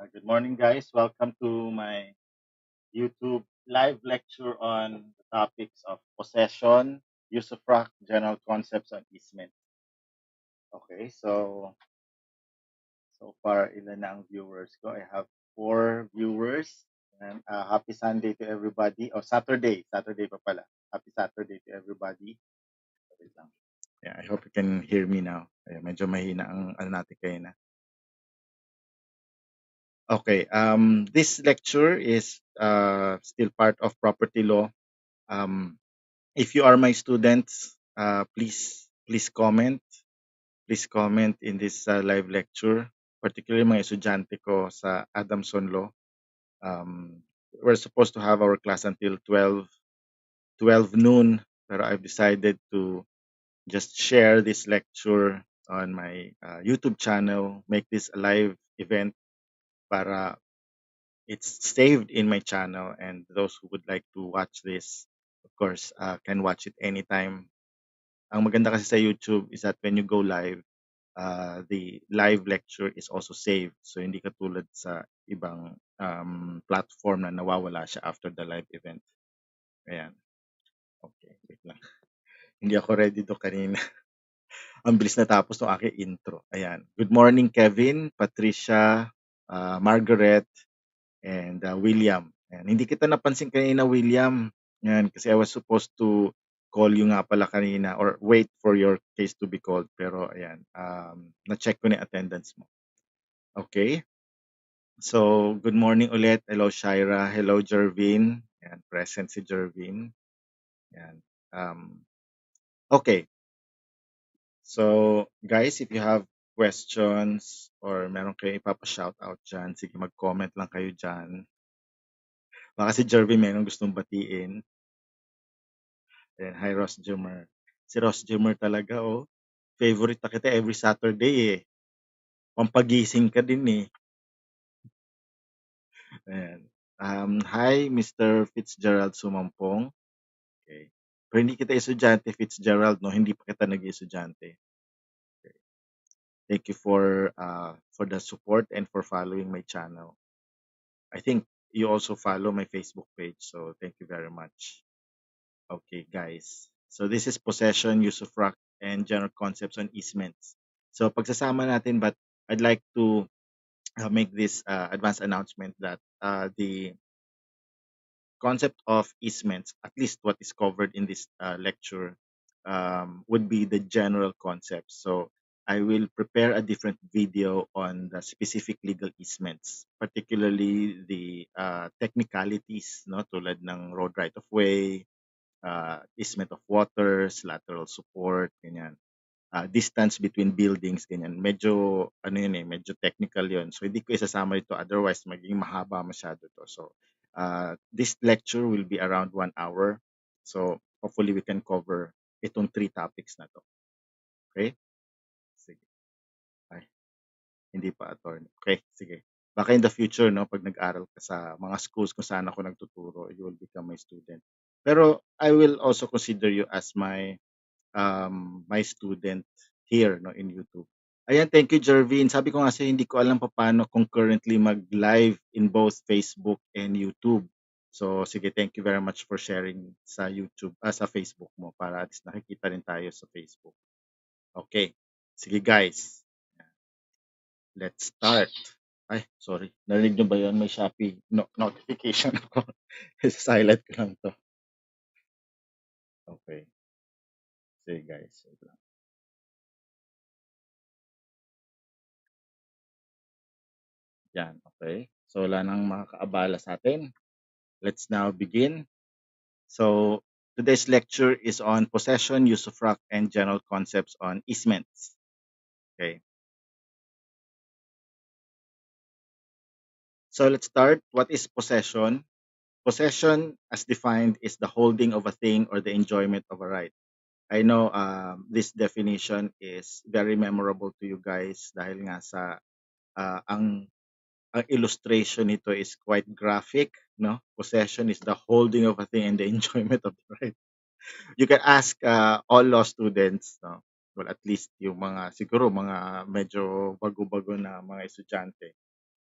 Good morning, guys. Welcome to my YouTube live lecture on the topics of possession, usufruct, general concepts, and easement. Okay, so far, ilan na ang viewers ko? I have 4 viewers. And happy Sunday to everybody. Oh, Saturday pa pala. Happy Saturday to everybody. Wait lang. Yeah, I hope you can hear me now. Medyo mahina ang natin kayo na. Okay, this lecture is still part of property law. If you are my students, please comment. Please comment in this live lecture, particularly mga estudyante ko sa Adamson Law. We're supposed to have our class until 12 noon, pero I've decided to just share this lecture on my YouTube channel, make this a live event para it's saved in my channel, and those who would like to watch this, of course, can watch it anytime. Ang maganda kasi sa YouTube is that when you go live, the live lecture is also saved. So hindi katulad sa ibang platform na nawawala siya after the live event. Ayan. Okay, wait lang. Hindi ako ready to kanina. Ang bilis natapos ng aking intro. Ayan. Good morning, Kevin, Patricia, Margaret, and William. Ayan. Hindi kita napansin kanina, William. Ayan, kasi I was supposed to call you nga pala kanina or wait for your case to be called. Pero ayan, na-check ko na yung attendance mo. Okay. So, good morning ulit. Hello, Shaira. Hello, Jervin. Ayan, present si Jervin. Ayan. Okay. So, guys, if you have questions or meron kayo ipapa-shoutout dyan, sige, mag-comment lang kayo dyan. Baka si Jervin meron gustong batiin. Ayan, hi, Ross Jummer. Si Ross Jummer talaga, oh. Favorite na kita every Saturday, eh. Pampagising ka din, eh. Ayan. Hi, Mr. Fitzgerald Sumampong. Okay. Pero hindi kita estudyante, Fitzgerald, no? Hindi pa kita nag-estudyante. Okay. Thank you for the support and for following my channel. I think you also follow my Facebook page, so thank you very much. Okay, guys. So this is possession, usufruct, and general concepts on easements. So pagsasama natin, but I'd like to make this advanced announcement that the concept of easements, at least what is covered in this lecture, would be the general concept. So I will prepare a different video on the specific legal easements, particularly the technicalities, no, tulad ng road right of way, easement of waters, lateral support, ganyan. Distance between buildings, ganyan. Medyo, ano yun eh, medyo technical yun. So, hindi ko isasama ito. Otherwise, magiging mahaba masyado to. So, this lecture will be around 1 hour. So, hopefully, we can cover itong 3 topics na to. Okay? Sige. Ay, hindi pa attorney. Okay, sige. Baka in the future, no, pag nag-aral ka sa mga schools kung saan ako nagtuturo, you will become my student. Pero I will also consider you as my my student here, no, in YouTube. Ayan, thank you, Jervin. Sabi ko nga sa'yo, hindi ko alam paano concurrently mag-live in both Facebook and YouTube. So, sige, thank you very much for sharing sa YouTube, sa Facebook mo para at least nakikita rin tayo sa Facebook. Okay. Sige, guys. Let's start. Ay, sorry. Narinig nyo ba yun? May Shopee notification ako. Silent ko lang to. Okay. Sige, guys. Wait lang. Yan, okay. So, wala nang makakaabala sa atin. Let's now begin. So, today's lecture is on possession, usufruct, and general concepts on easements. Okay. So, let's start. What is possession? Possession, as defined, is the holding of a thing or the enjoyment of a right. I know this definition is very memorable to you guys dahil nga sa ang illustration nito is quite graphic, no? Possession is the holding of a thing and the enjoyment of the right. You can ask all law students, no? Well, at least yung mga siguro mga medyo bago-bago na mga estudyante.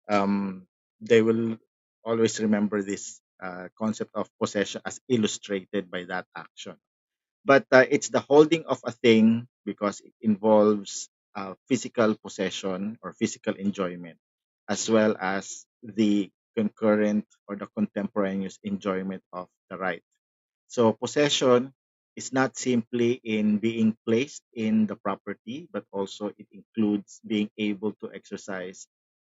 um, they will always remember this concept of possession as illustrated by that action. But it's the holding of a thing because it involves physical possession or physical enjoyment, as well as the concurrent or the contemporaneous enjoyment of the right. So possession is not simply in being placed in the property, but also it includes being able to exercise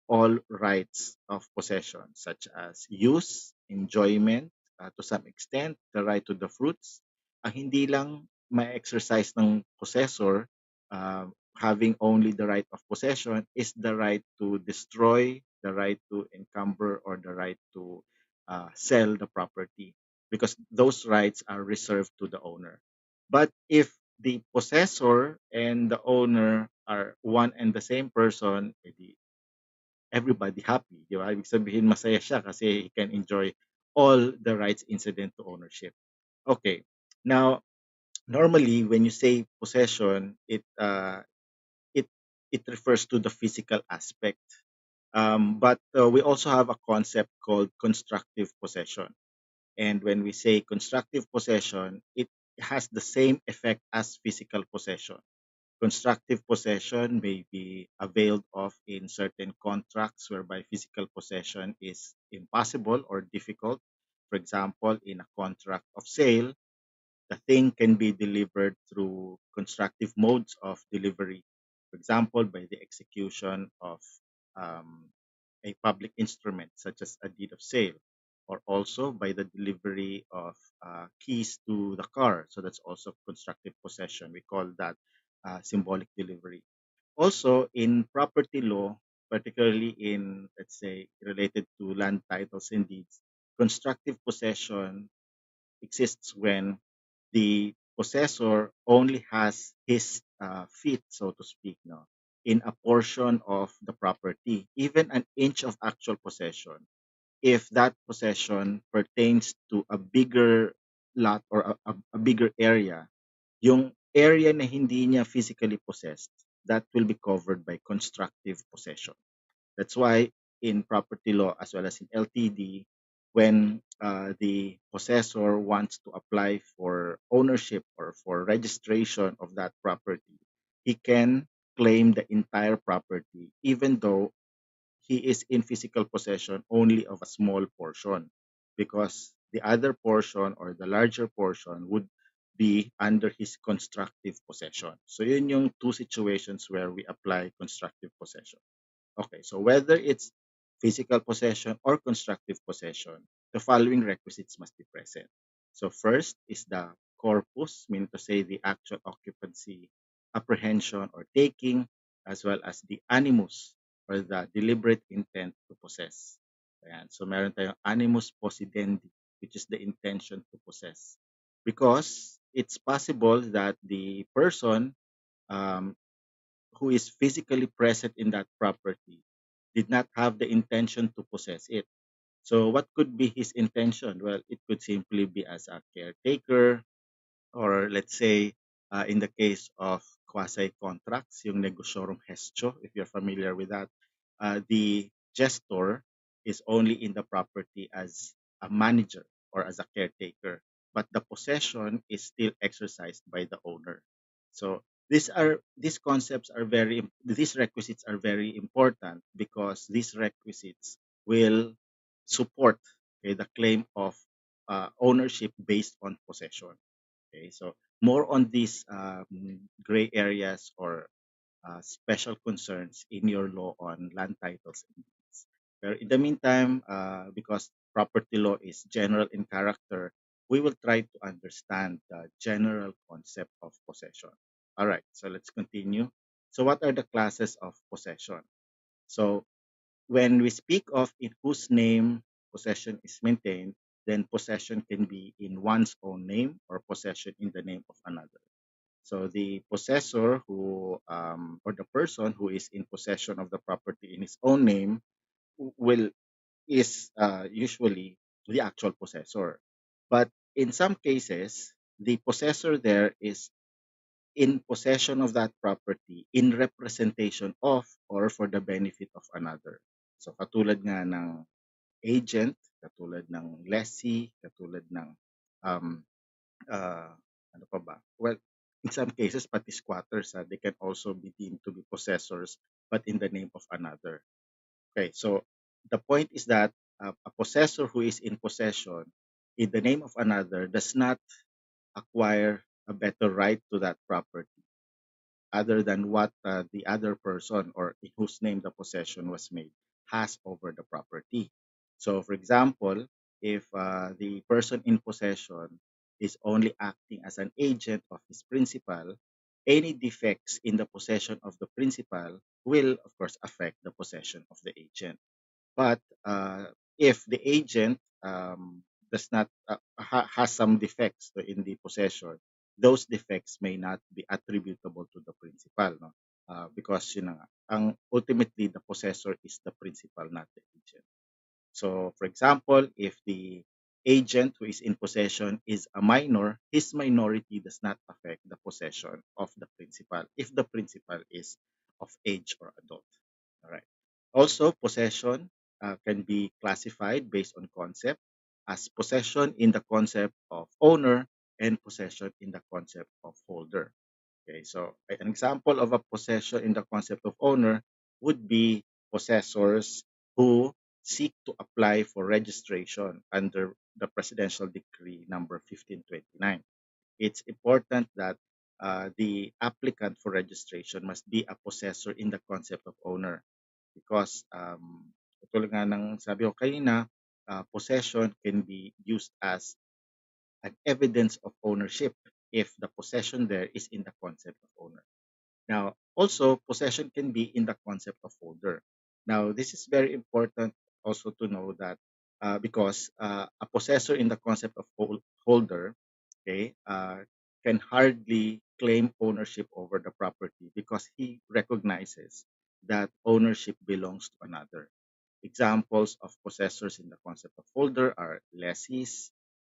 all rights of possession, such as use, enjoyment, to some extent, the right to the fruits. Ang hindi lang ma-exercise ng possessor, having only the right of possession, is the right to destroy, the right to encumber, or the right to sell the property, because those rights are reserved to the owner. But if the possessor and the owner are one and the same person, edi everybody happy, di ba? Ibig sabihin masaya siya kasi he can enjoy all the rights incident to ownership. Okay. Now, normally when you say possession, it it refers to the physical aspect. But we also have a concept called constructive possession. And when we say constructive possession, it has the same effect as physical possession. Constructive possession may be availed of in certain contracts whereby physical possession is impossible or difficult. For example, in a contract of sale, the thing can be delivered through constructive modes of delivery. For example, by the execution of um, a public instrument such as a deed of sale, or also by the delivery of keys to the car. So that's also constructive possession. We call that symbolic delivery. Also, in property law, particularly in, let's say, related to land titles and deeds, constructive possession exists when the possessor only has his feet, so to speak, no, in a portion of the property, even an inch of actual possession. If that possession pertains to a bigger lot or a bigger area, yung area na hindi niya physically possessed, that will be covered by constructive possession. That's why in property law as well as in LTD, when the possessor wants to apply for ownership or for registration of that property, he can claim the entire property, even though he is in physical possession only of a small portion, because the other portion or the larger portion would be under his constructive possession. So yun yung two situations where we apply constructive possession. Okay, so whether it's physical possession or constructive possession, the following requisites must be present. So first is the corpus, meaning to say the actual occupancy, apprehension or taking, as well as the animus or the deliberate intent to possess. Ayan. So meron tayong animus possidendi, which is the intention to possess. Because it's possible that the person um, who is physically present in that property did not have the intention to possess it. So what could be his intention? Well, it could simply be as a caretaker, or let's say in the case of quasi contracts, yung negosyorum gestio, if you're familiar with that, the gestor is only in the property as a manager or as a caretaker, but the possession is still exercised by the owner. So these concepts are these requisites are very important because these requisites will support, okay, the claim of ownership based on possession. Okay, so more on these gray areas or special concerns in your law on land titles and deeds. But in the meantime, because property law is general in character, we will try to understand the general concept of possession. All right, so let's continue. So what are the classes of possession? So when we speak of in whose name possession is maintained, then possession can be in one's own name or possession in the name of another. So the possessor who or the person who is in possession of the property in his own name will is usually the actual possessor. But in some cases, the possessor there is in possession of that property in representation of or for the benefit of another. So katulad nga ng agent, katulad ng lessee, katulad ng um, uh, ano pa ba? Well, in some cases, pati squatters, they can also be deemed to be possessors, but in the name of another. Okay, so the point is that a possessor who is in possession in the name of another does not acquire a better right to that property other than what the other person or in whose name the possession was made has over the property. So, for example, if the person in possession is only acting as an agent of his principal, any defects in the possession of the principal will, of course, affect the possession of the agent. But if the agent does not has some defects in the possession, those defects may not be attributable to the principal, no? Because yun na nga, ultimately the possessor is the principal, not the agent. So, for example, if the agent who is in possession is a minor, his minority does not affect the possession of the principal if the principal is of age or adult. All right. Also, possession can be classified based on concept as possession in the concept of owner and possession in the concept of holder. Okay, so an example of a possession in the concept of owner would be possessors who seek to apply for registration under the Presidential Decree number 1529. It's important that the applicant for registration must be a possessor in the concept of owner because tulad nga ng sabi ko kanina, possession can be used as an evidence of ownership if the possession there is in the concept of owner. Now, also, possession can be in the concept of holder. Now, this is very important also to know that because a possessor in the concept of holder, okay, can hardly claim ownership over the property because he recognizes that ownership belongs to another. Examples of possessors in the concept of holder are lessees,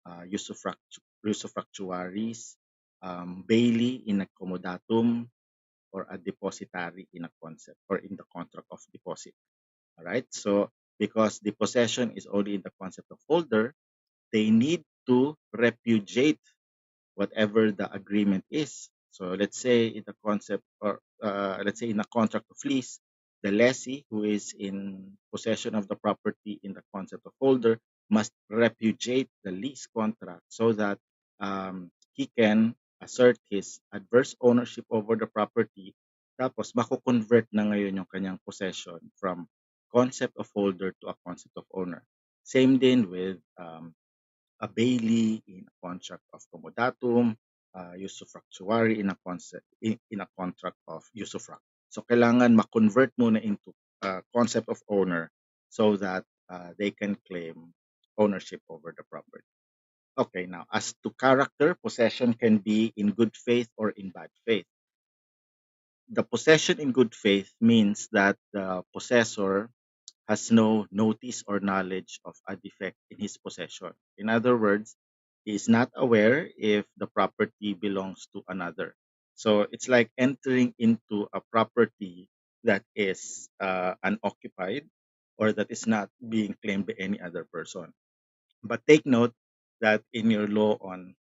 usufructuaries, bailey in accommodatum, or a depositary in a concept or in the contract of deposit. All right. So because the possession is only in the concept of holder, they need to repudiate whatever the agreement is. So let's say in the concept or let's say in a contract of lease, the lessee who is in possession of the property in the concept of holder must repudiate the lease contract so that he can assert his adverse ownership over the property. Tapos mako-convert na ngayon yung kanyang possession from concept of holder to a concept of owner. Same din with a bailey in a contract of comodatum, usufructuary in a concept in a contract of usufruct. So kailangan ma-convert muna into concept of owner so that they can claim ownership over the property. Okay, now as to character, possession can be in good faith or in bad faith. The possession in good faith means that the possessor has no notice or knowledge of a defect in his possession. In other words, he is not aware if the property belongs to another. So it's like entering into a property that is unoccupied or that is not being claimed by any other person. But take note that in your law on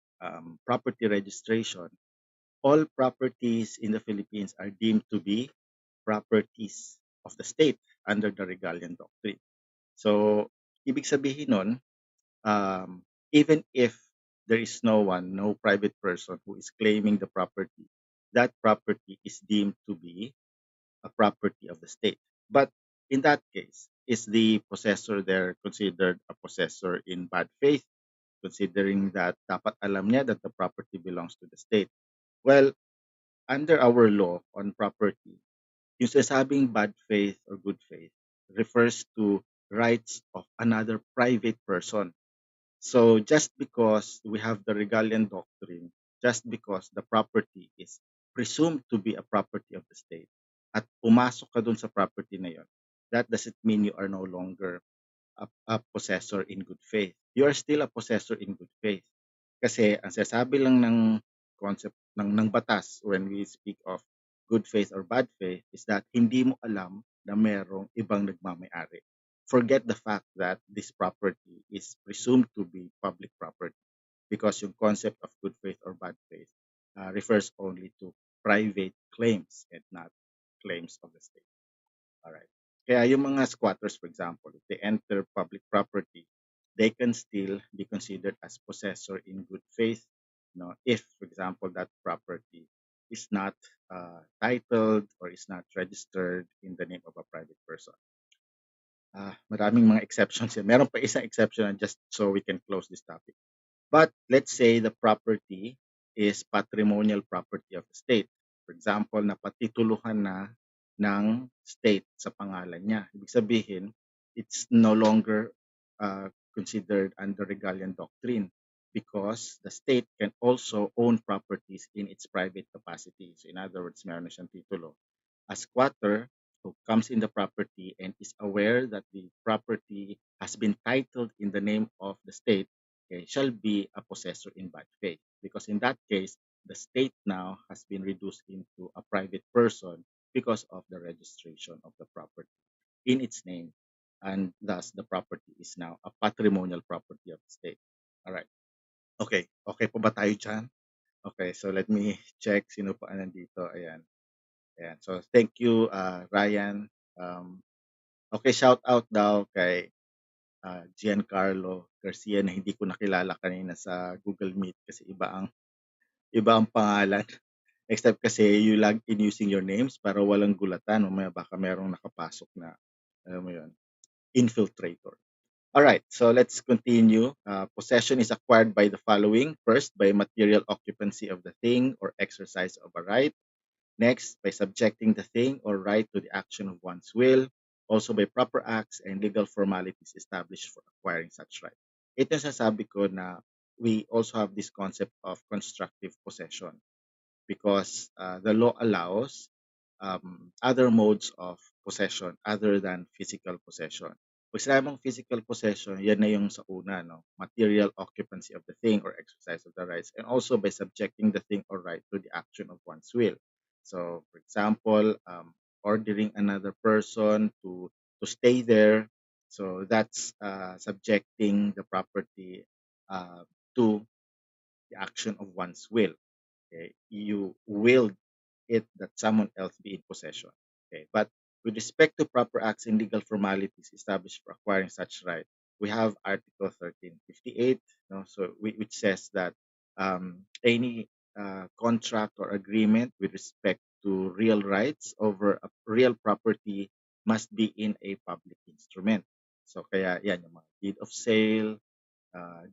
property registration, all properties in the Philippines are deemed to be properties of the state under the Regalian Doctrine. So, ibig sabihin nun, even if there is no one, no private person who is claiming the property, that property is deemed to be a property of the state. But in that case, is the possessor there considered a possessor in bad faith, considering that dapat alam niya that the property belongs to the state? Well, under our law on property, yung sinasabing bad faith or good faith refers to rights of another private person. So just because we have the Regalian Doctrine, just because the property is presumed to be a property of the state, at pumasok ka dun sa property na yon, that doesn't mean you are no longer a possessor in good faith. You are still a possessor in good faith. Kasi ang sasabi lang ng concept ng batas when we speak of good faith or bad faith is that hindi mo alam na merong ibang nagmamay-ari. forget the fact that this property is presumed to be public property because yung concept of good faith or bad faith refers only to private claims and not claims of the state. Alright. Kaya yung mga squatters, for example, if they enter public property, they can still be considered as possessor in good faith, if, for example, that property is not titled or is not registered in the name of a private person. Maraming mga exceptions yan. Meron pa isang exception just so we can close this topic. But let's say the property is patrimonial property of the state. For example, napatituluhan na ng state sa pangalan niya. Ibig sabihin, it's no longer considered under regalian doctrine because the state can also own properties in its private capacity. So in other words, meron na siyang titulo. A squatter who comes in the property and is aware that the property has been titled in the name of the state, okay, shall be a possessor in bad faith. Because in that case, the state now has been reduced into a private person because of the registration of the property in its name. And thus, the property is now a patrimonial property of the state. All right. Okay. Okay po ba tayo dyan? Okay. So let me check sino pa nandito. Ayan. Ayan. So thank you, Ryan. Okay, shout out daw kay Giancarlo Garcia na hindi ko nakilala kanina sa Google Meet kasi iba ang pangalan. Except kasi you log in using your names para walang gulatan. Mamaya baka merong nakapasok na, alam mo yun, infiltrator. Alright, so let's continue. Possession is acquired by the following. First, by material occupancy of the thing or exercise of a right. Next, by subjecting the thing or right to the action of one's will. Also by proper acts and legal formalities established for acquiring such right. Ito yung sasabi ko na we also have this concept of constructive possession because the law allows other modes of possession other than physical possession. Pag sinabi mong physical possession, yan na yung sa una, no? Material occupancy of the thing or exercise of the rights, and also by subjecting the thing or right to the action of one's will. So, for example, ordering another person to stay there. So that's subjecting the property to the action of one's will. Okay? You willed it that someone else be in possession. Okay, but with respect to proper acts and legal formalities established for acquiring such right, we have Article 1358, which says that any contract or agreement with respect to real rights over a real property must be in a public instrument. So kaya yan yung mga deed of sale,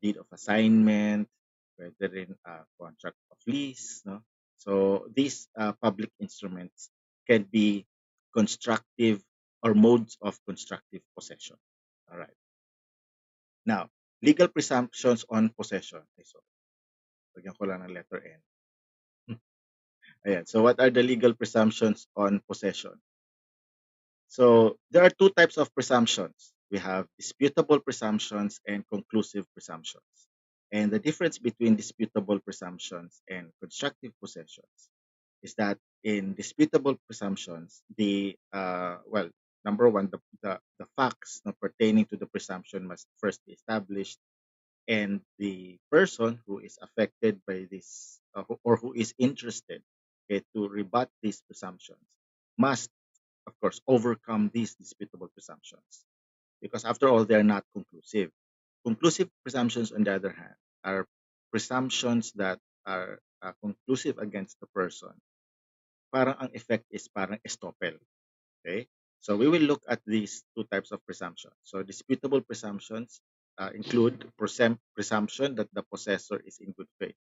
deed of assignment, whether in contract of lease. No? So these public instruments can be constructive or modes of constructive possession. All right. Now, legal presumptions on possession. Ay, sorry. Lagyan ko lang ng letter N. Ayan. So what are the legal presumptions on possession? So there are two types of presumptions. We have disputable presumptions and conclusive presumptions. And the difference between disputable presumptions and constructive possessions is that in disputable presumptions, number one, the facts pertaining to the presumption must first be established, and the person who is affected by this or who is interested to rebut these presumptions must, of course, overcome these disputable presumptions because, after all, they are not conclusive. Conclusive presumptions, on the other hand, are presumptions that are conclusive against the person. Parang ang effect is parang estoppel. Okay? So we will look at these two types of presumptions. So disputable presumptions include presumption that the possessor is in good faith.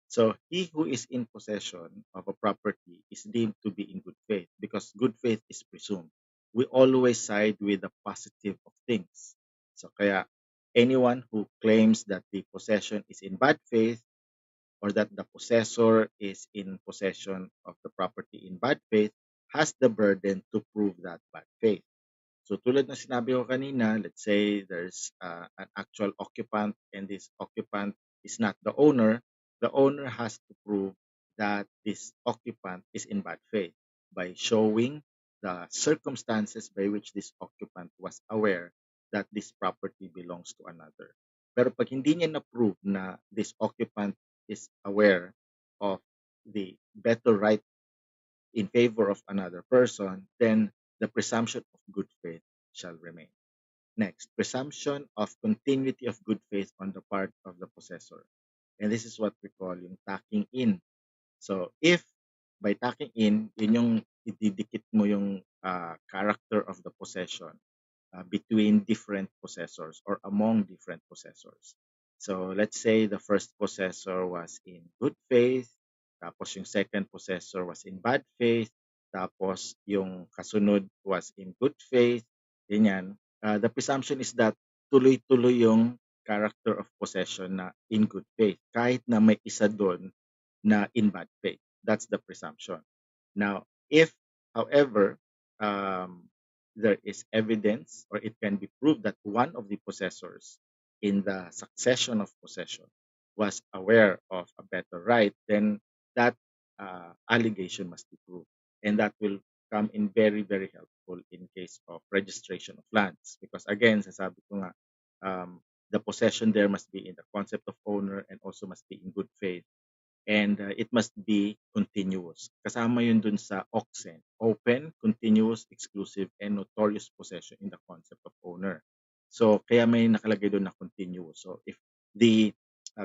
So he who is in possession of a property is deemed to be in good faith because good faith is presumed. We always side with the positive of things. So kaya anyone who claims that the possession is in bad faith or that the possessor is in possession of the property in bad faith has the burden to prove that bad faith. So tulad ng sinabi ko kanina, let's say there's an actual occupant and this occupant is not the owner has to prove that this occupant is in bad faith by showing the circumstances by which this occupant was aware that this property belongs to another. Pero pag hindi niya na-prove na this occupant is aware of the better right in favor of another person, then the presumption of good faith shall remain. Next, presumption of continuity of good faith on the part of the possessor. And this is what we call yung tacking in. So if by tacking in, yun yung ididikit mo yung character of the possession between different possessors or among different possessors. So let's say the first possessor was in good faith, tapos yung second possessor was in bad faith, tapos yung kasunod was in good faith, ganyan. The presumption is that tuloy-tuloy yung character of possession na in good faith, kahit na may isa doon na in bad faith. That's the presumption. Now, if, however, there is evidence or it can be proved that one of the possessors in the succession of possession was aware of a better right, then that allegation must be proved. And that will come in very, very helpful in case of registration of lands. Because again, sasabi ko nga, the possession there must be in the concept of owner and also must be in good faith. And it must be continuous. Kasama yun dun sa OXEN, open, continuous, exclusive, and notorious possession in the concept of owner. So kaya may nakalagay doon na continuous. So if the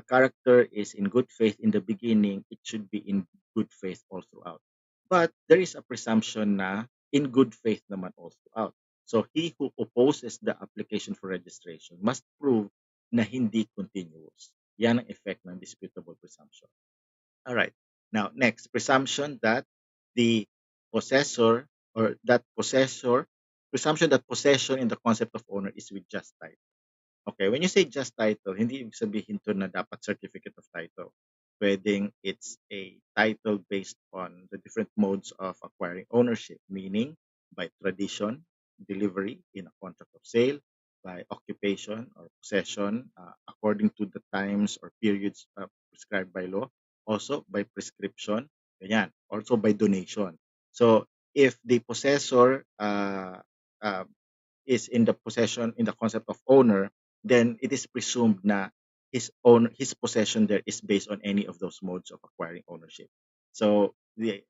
character is in good faith in the beginning, it should be in good faith all throughout. But there is a presumption na in good faith naman all throughout. So he who opposes the application for registration must prove na hindi continuous. Yan ang effect ng disputable presumption. All right. Now, next, presumption that the possessor or that possessor, presumption that possession in the concept of owner is with just title. Okay, when you say just title, hindi ibig sabihin to na dapat certificate of title. Pwedeng it's a title based on the different modes of acquiring ownership, meaning by tradition, delivery in a contract of sale, by occupation or possession according to the times or periods prescribed by law, also by prescription, ganyan, also by donation. So if the possessor is in the possession in the concept of owner, then it is presumed na his possession there is based on any of those modes of acquiring ownership. So the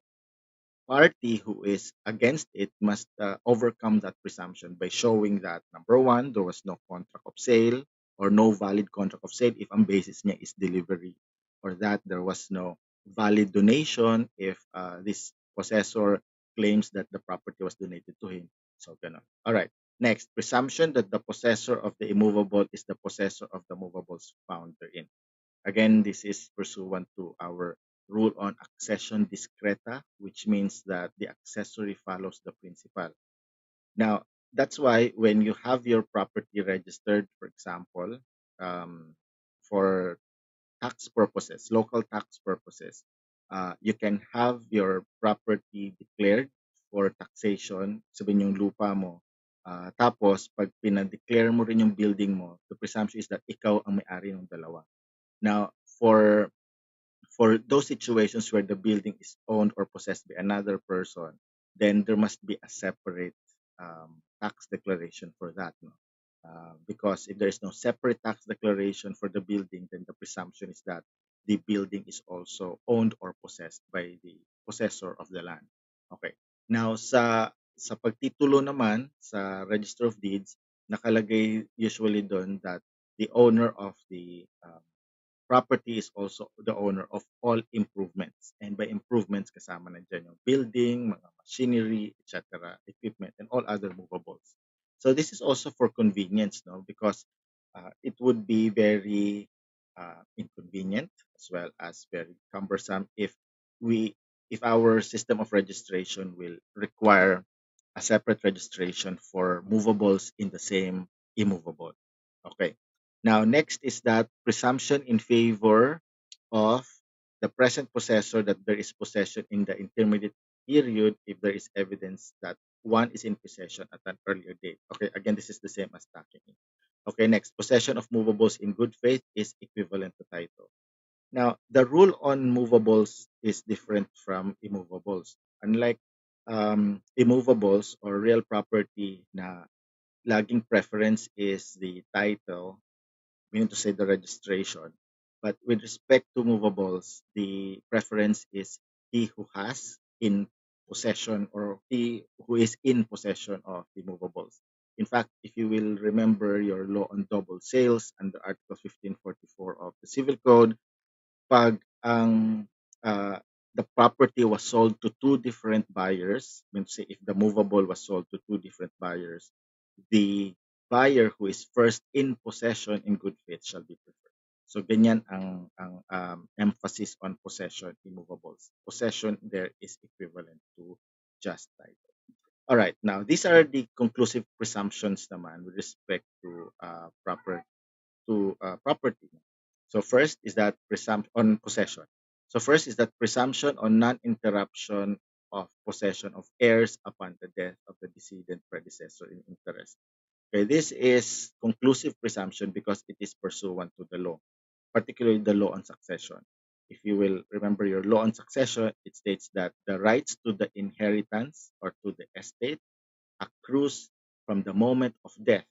party who is against it must overcome that presumption by showing that number one, there was no contract of sale or no valid contract of sale if ang basis niya is delivery, or that there was no valid donation if this possessor claims that the property was donated to him. So ganun. All right. Next, presumption that the possessor of the immovable is the possessor of the movables found therein. Again, this is pursuant to our rule on accession discreta, which means that the accessory follows the principal. Now, that's why when you have your property registered, for example, for tax purposes, local tax purposes, you can have your property declared for taxation, sabihin yung lupa mo. Tapos, pag pinadeclare mo rin yung building mo, the presumption is that ikaw ang may-ari ng dalawa. Now, for those situations where the building is owned or possessed by another person, then there must be a separate tax declaration for that. No? Because if there is no separate tax declaration for the building, then the presumption is that the building is also owned or possessed by the possessor of the land. Okay. Now, sa pagtitulo naman, sa Register of Deeds, nakalagay usually doon that the owner of the property is also the owner of all improvements. And by improvements, kasama na dyan yung building, mga machinery, etc., equipment, and all other movables. So this is also for convenience, no? Because it would be very inconvenient as well as very cumbersome if our system of registration will require a separate registration for movables in the same immovable. Okay. Now, next is that presumption in favor of the present possessor that there is possession in the intermediate period if there is evidence that one is in possession at an earlier date. Okay, again, this is the same as stacking. Okay, next, possession of movables in good faith is equivalent to title. Now, the rule on movables is different from immovables. Unlike immovables or real property na laging preference is the title, meaning to say the registration. But with respect to movables, the preference is he who has in possession or he who is in possession of the movables. In fact, if you will remember your law on double sales under Article 1544 of the Civil Code, pag ang the property was sold to two different buyers, means say if the movable was sold to two different buyers, the buyer who is first in possession in good faith shall be preferred. So ganyan ang emphasis on possession in movables. Possession there is equivalent to just title. All right, now these are the conclusive presumptions naman with respect to property. So first is that presumption on possession. So first is that presumption on non-interruption of possession of heirs upon the death of the decedent predecessor in interest. Okay, this is conclusive presumption because it is pursuant to the law, particularly the law on succession. If you will remember your law on succession, it states that the rights to the inheritance or to the estate accrues from the moment of death.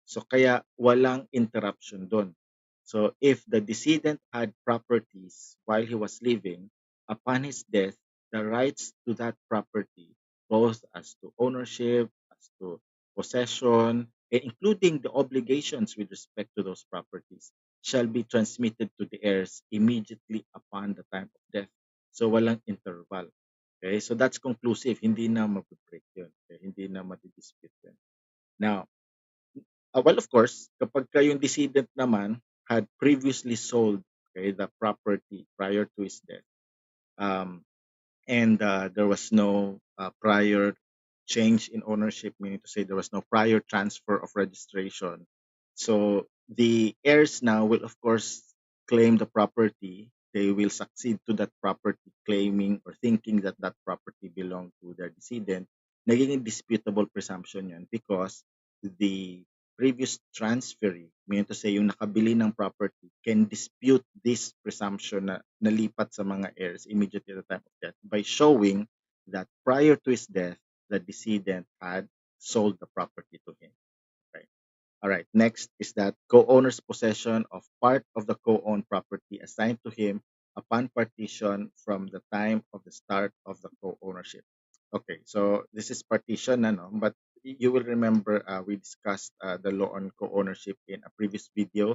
So kaya walang interruption doon. So if the decedent had properties while he was living, upon his death, the rights to that property, both as to ownership, as to possession, including the obligations with respect to those properties, shall be transmitted to the heirs immediately upon the time of death. So walang interval. Okay, so that's conclusive. Hindi na mag-break yun. Okay? Hindi na madidispute yun. Now, well, of course, kapag yung decedent naman had previously sold, okay, the property prior to his death, um, and there was no prior change in ownership, meaning to say there was no prior transfer of registration. So the heirs now will, of course, claim the property. They will succeed to that property, claiming or thinking that that property belonged to their decedent. Naging disputable presumption yan because the previous transferee, meaning to say yung nakabili ng property, can dispute this presumption na nalipat sa mga heirs immediately at the time of death by showing that prior to his death, the decedent had sold the property to him. Okay. All right. Next is that co-owner's possession of part of the co-owned property assigned to him upon partition from the time of the start of the co-ownership. Okay, so this is partition, ano, but you will remember we discussed the law on co-ownership in a previous video.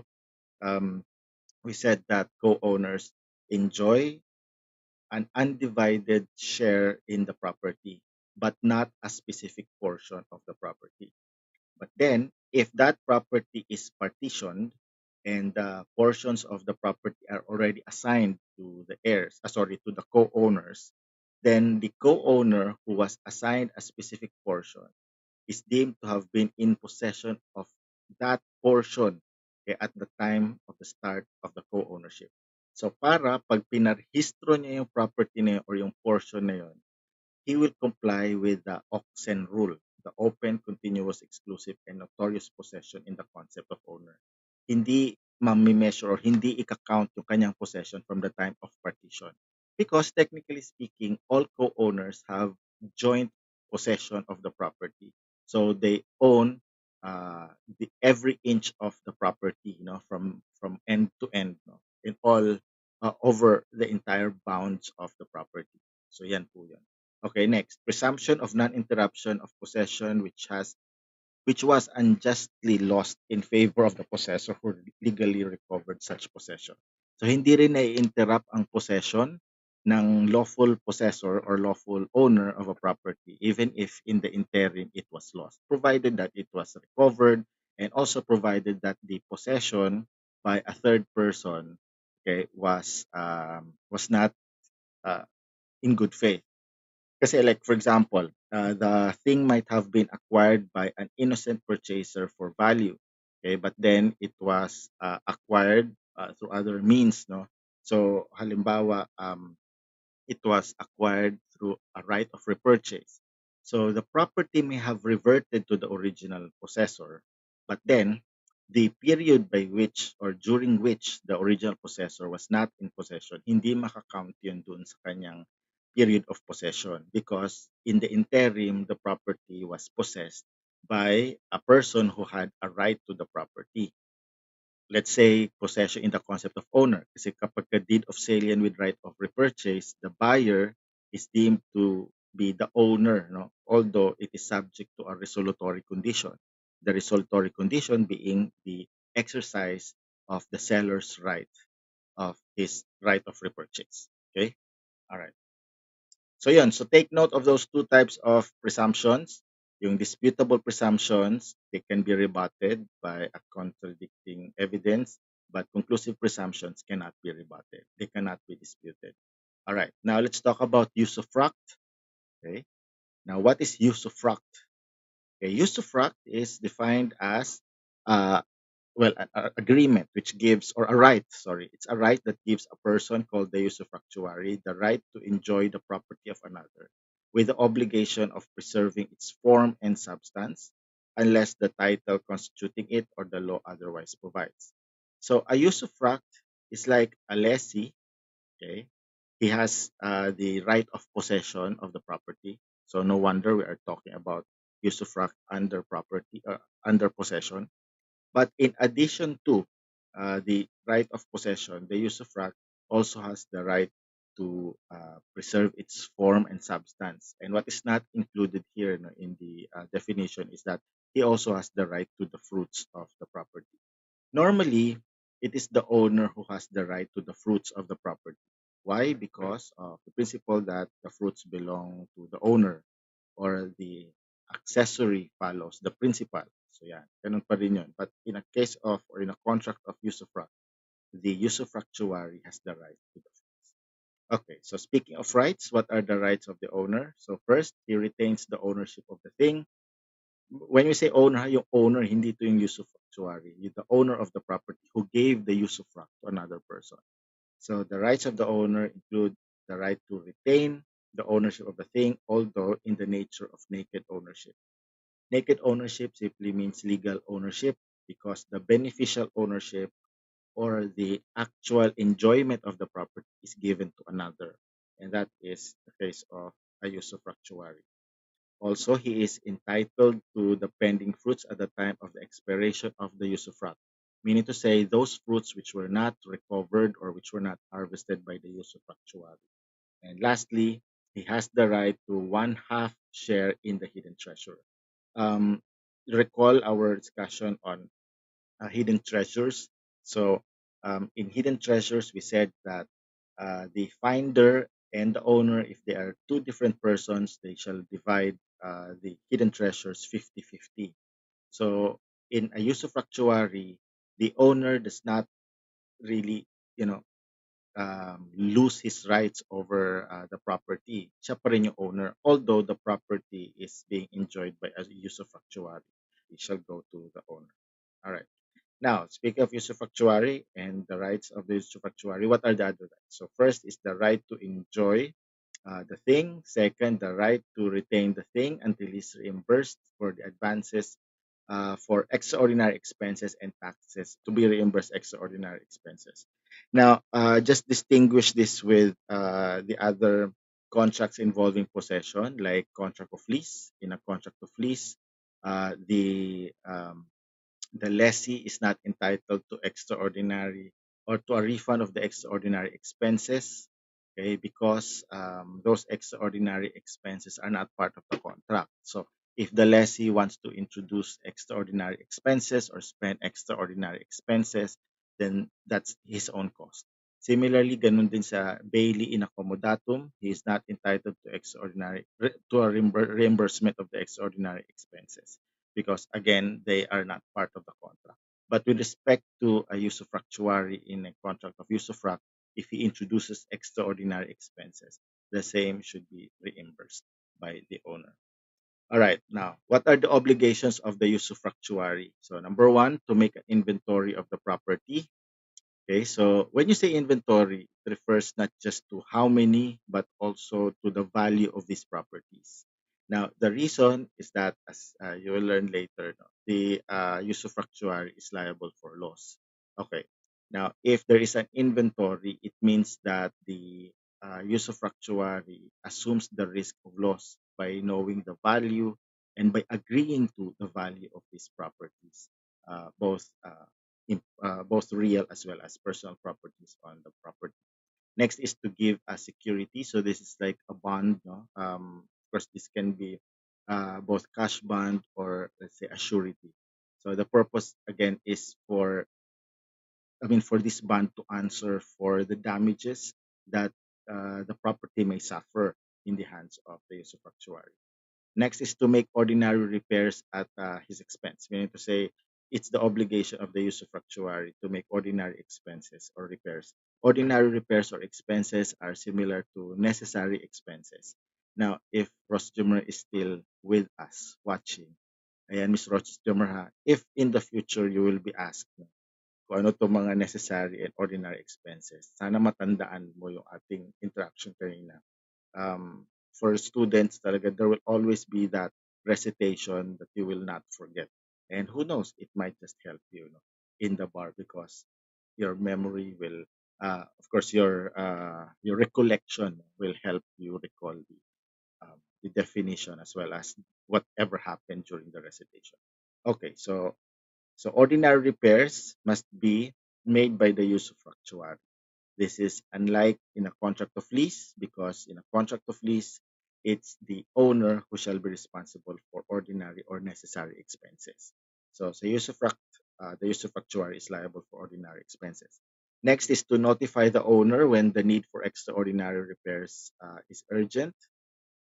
We said that co-owners enjoy an undivided share in the property, but not a specific portion of the property. But then, if that property is partitioned and the portions of the property are already assigned to the heirs, sorry, to the co-owners, then the co-owner who was assigned a specific portion is deemed to have been in possession of that portion at the time of the start of the co-ownership. So para pag pinarehistro niya yung property na yun or yung portion na yun, he will comply with the Oxen rule, the open, continuous, exclusive, and notorious possession in the concept of owner. Hindi mami-measure or hindi ika-count yung kanyang possession from the time of partition. Because technically speaking, all co-owners have joint possession of the property. So they own every inch of the property, from end to end, in all over the entire bounds of the property. So yan po yun. Okay, next, presumption of non-interruption of possession which was unjustly lost in favor of the possessor who legally recovered such possession. So hindi rin na-interrupt ang possession ng lawful possessor or lawful owner of a property even if in the interim it was lost, provided that it was recovered and also provided that the possession by a third person, okay, was not in good faith. Kasi like for example, the thing might have been acquired by an innocent purchaser for value, okay, but then it was acquired through other means, no. So halimbawa, it was acquired through a right of repurchase. So the property may have reverted to the original possessor, but then the period by which or during which the original possessor was not in possession, hindi makakount yun dun sa kanyang period of possession because in the interim, the property was possessed by a person who had a right to the property. Let's say possession in the concept of owner. Kasi kapag ka deed of sale yan with right of repurchase, the buyer is deemed to be the owner, no? Although it is subject to a resolutory condition. The resolutory condition being the exercise of the seller's right of his right of repurchase. Okay? All right. So yun, so take note of those two types of presumptions. Yung disputable presumptions, they can be rebutted by a contradicting evidence, but conclusive presumptions cannot be rebutted. They cannot be disputed. All right, now let's talk about usufruct. Okay, now what is usufruct? Okay, usufruct is defined as uh, agreement which gives, or a right, sorry, it's a right that gives a person called the usufructuary the right to enjoy the property of another with the obligation of preserving its form and substance unless the title constituting it or the law otherwise provides. So a usufruct is like a lessee. Okay, he has the right of possession of the property, so no wonder we are talking about usufruct under property, under possession. But in addition to the right of possession, the usufruct also has the right to preserve its form and substance. And what is not included here, no, in the definition is that he also has the right to the fruits of the property. Normally, it is the owner who has the right to the fruits of the property. Why? Because of the principle that the fruits belong to the owner, or the accessory follows the principal. So yeah, ganun pa rin yun. But in a case of, or in a contract of usufruct, the usufructuary has the right to the fruits. Okay, so speaking of rights, what are the rights of the owner? So first, he retains the ownership of the thing. When we say owner, yung owner, hindi to yung usufructuary. Yung the owner of the property who gave the usufruct to another person. So the rights of the owner include the right to retain the ownership of the thing, although in the nature of naked ownership. Naked ownership simply means legal ownership because the beneficial ownership or the actual enjoyment of the property is given to another. And that is the case of a usufructuary. Also, he is entitled to the pending fruits at the time of the expiration of the usufruct, meaning to say those fruits which were not recovered or which were not harvested by the usufructuary. And lastly, he has the right to one half share in the hidden treasure. Um, recall our discussion on hidden treasures. So, in hidden treasures, we said that the finder and the owner, if they are two different persons, they shall divide the hidden treasures 50-50. So, in a usufructuary, the owner does not really, you know, lose his rights over the property. Siya pa rin yung owner, although the property is being enjoyed by a usufructuary. It shall go to the owner. All right. Now, speaking of usufructuary and the rights of the usufructuary, what are the other rights? So first is the right to enjoy the thing. Second, the right to retain the thing until it's reimbursed for the advances for extraordinary expenses and taxes, to be reimbursed extraordinary expenses. Now, just distinguish this with the other contracts involving possession, like contract of lease. In a contract of lease, the lessee is not entitled to extraordinary or to a refund of the extraordinary expenses, okay, because those extraordinary expenses are not part of the contract. So if the lessee wants to introduce extraordinary expenses or spend extraordinary expenses, then that's his own cost. Similarly, ganun din sa Bailey in accommodatum, he is not entitled to a reimbursement of the extraordinary expenses because again they are not part of the contract. But with respect to a usufructuary in a contract of usufruct, if he introduces extraordinary expenses, the same should be reimbursed by the owner. All right, now what are the obligations of the usufructuary? So number one, to make an inventory of the property. Okay, so when you say inventory, it refers not just to how many, but also to the value of these properties. Now, the reason is that, as you will learn later, no, the usufructuary is liable for loss. Okay, now if there is an inventory, it means that the usufructuary assumes the risk of loss by knowing the value and by agreeing to the value of these properties, both real as well as personal properties on the property. Next is to give a security. So this is like a bond. No? Of course, this can be both cash bond or let's say a surety. So the purpose again is for this bond to answer for the damages that the property may suffer in the hands of the usufructuary. Next is to make ordinary repairs at his expense, meaning to say it's the obligation of the usufructuary to make ordinary expenses or repairs. Ordinary repairs or expenses are similar to necessary expenses. Now, if Ross Jummer is still with us watching, ayan, Miss Ross Jummer ha, if in the future you will be asked kung ano itong mga necessary and ordinary expenses, sana matandaan mo yung ating interaction kanina. For students talaga, there will always be that recitation that you will not forget. And who knows, it might just help you, in the bar because your memory will, of course, your recollection will help you recall the definition as well as whatever happened during the recitation. Okay, so ordinary repairs must be made by the usufructuary. This is unlike in a contract of lease because in a contract of lease, it's the owner who shall be responsible for ordinary or necessary expenses. So the usufructuary is liable for ordinary expenses. Next is to notify the owner when the need for extraordinary repairs is urgent.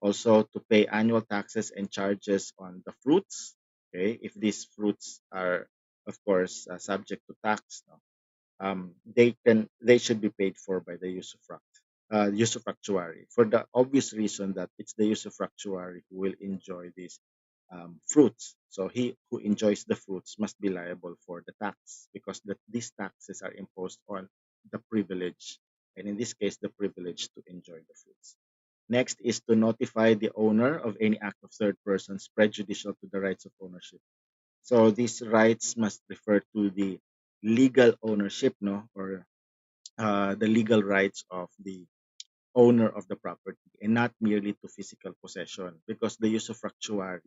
Also to pay annual taxes and charges on the fruits. Okay, if these fruits are, of course, subject to tax, no? They should be paid for by the usufructuary for the obvious reason that it's the usufructuary who will enjoy these fruits. So he who enjoys the fruits must be liable for the tax because these taxes are imposed on the privilege, and in this case, the privilege to enjoy the fruits. Next is to notify the owner of any act of third persons prejudicial to the rights of ownership. So these rights must refer to the legal ownership, no, or the legal rights of the owner of the property, and not merely to physical possession, because the usufructuary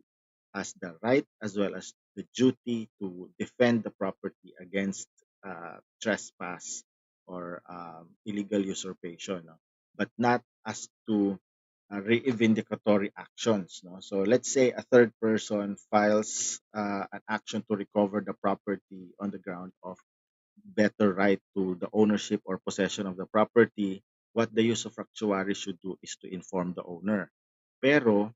has the right as well as the duty to defend the property against trespass or illegal usurpation, no? But not as to reivindicatory actions. No? So let's say a third person files an action to recover the property on the ground of better right to the ownership or possession of the property. What the usufructuary should do is to inform the owner. Pero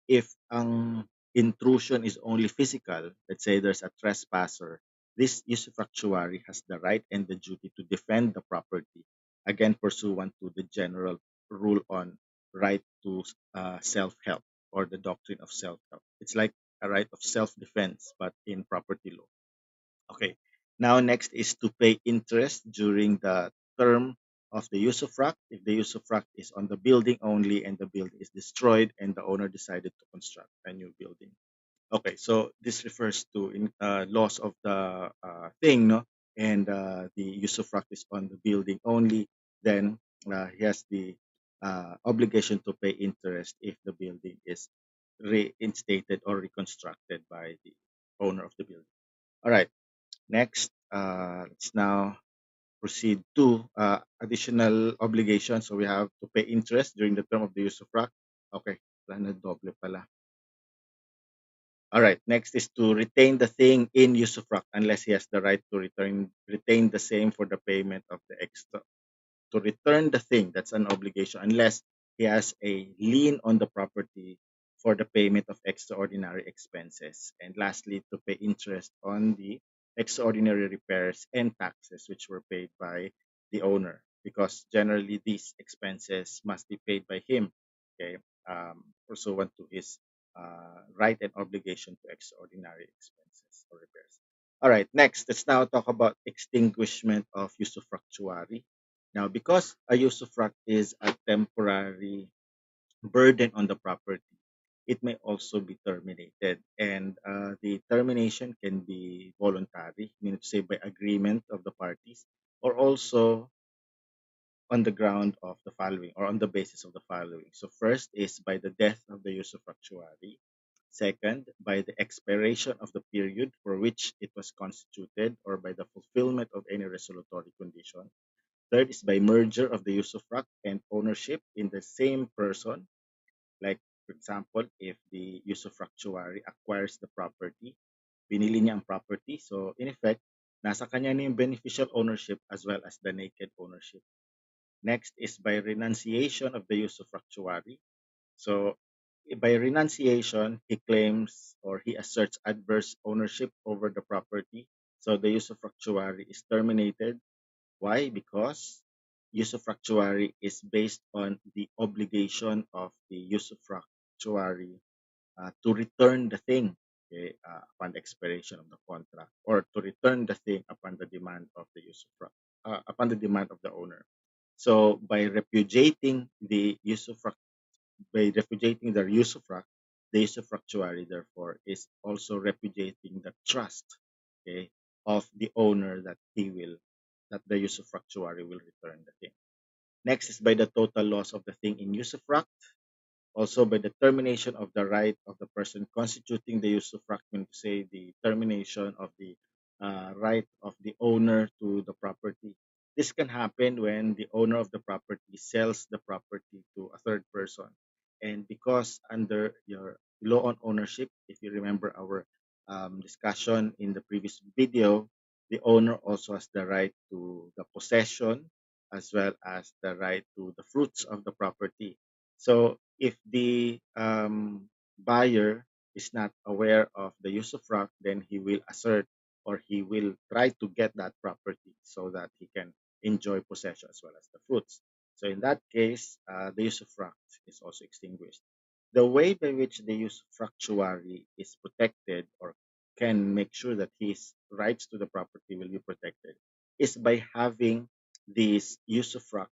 if ang intrusion is only physical, let's say there's a trespasser, this usufructuary has the right and the duty to defend the property, again pursuant to the general rule on right to self-help or the doctrine of self-help. It's like a right of self-defense, but in property law. Okay. Now, next is to pay interest during the term of the usufruct. If the usufruct is on the building only and the building is destroyed and the owner decided to construct a new building. Okay, so this refers to loss of the thing, no? And the usufruct is on the building only. Then he has the obligation to pay interest if the building is reinstated or reconstructed by the owner of the building. All right. Next, let's now proceed to additional obligations. So we have to pay interest during the term of the usufruct. Okay, wala na doble pala. All right, next is to retain the thing in usufruct unless he has the right to retain the same for the payment of the extra. To return the thing, that's an obligation unless he has a lien on the property for the payment of extraordinary expenses. And lastly, to pay interest on the extraordinary repairs and taxes which were paid by the owner, because generally these expenses must be paid by him, okay, pursuant to his right and obligation to extraordinary expenses or repairs. All right, next, let's now talk about extinguishment of usufructuary. Now, because a usufruct is a temporary burden on the property, it may also be terminated. And the termination can be voluntary, meaning to say by agreement of the parties, or also on the ground of the following or on the basis of the following. So, first is by the death of the usufructuary. Second, by the expiration of the period for which it was constituted or by the fulfillment of any resolutory condition. Third is by merger of the usufruct and ownership in the same person. Like, for example, if the usufructuary acquires the property, binili niya ang property. So, in effect, nasa kanya na yung beneficial ownership as well as the naked ownership. Next is by renunciation of the usufructuary. So, by renunciation, he claims or he asserts adverse ownership over the property. So, the usufructuary is terminated. Why? Because usufructuary is based on the obligation of the usufructuary to return the thing, okay, upon the expiration of the contract, or to return the thing upon the demand of the usufruct, upon the demand of the owner. So by repudiating the usufruct, by repudiating the usufruct, the usufructuary therefore is also repudiating the trust, okay, of the owner that that the usufructuary will return the thing. Next is by the total loss of the thing in usufruct. Also, by the termination of the right of the person constituting the usufruct, meaning to say the termination of the right of the owner to the property. This can happen when the owner of the property sells the property to a third person. And because under your law on ownership, if you remember our discussion in the previous video, the owner also has the right to the possession as well as the right to the fruits of the property. So if the buyer is not aware of the usufruct, then he will assert or he will try to get that property so that he can enjoy possession as well as the fruits. So in that case, the usufruct is also extinguished. The way by which the usufructuary is protected or can make sure that his rights to the property will be protected is by having this usufruct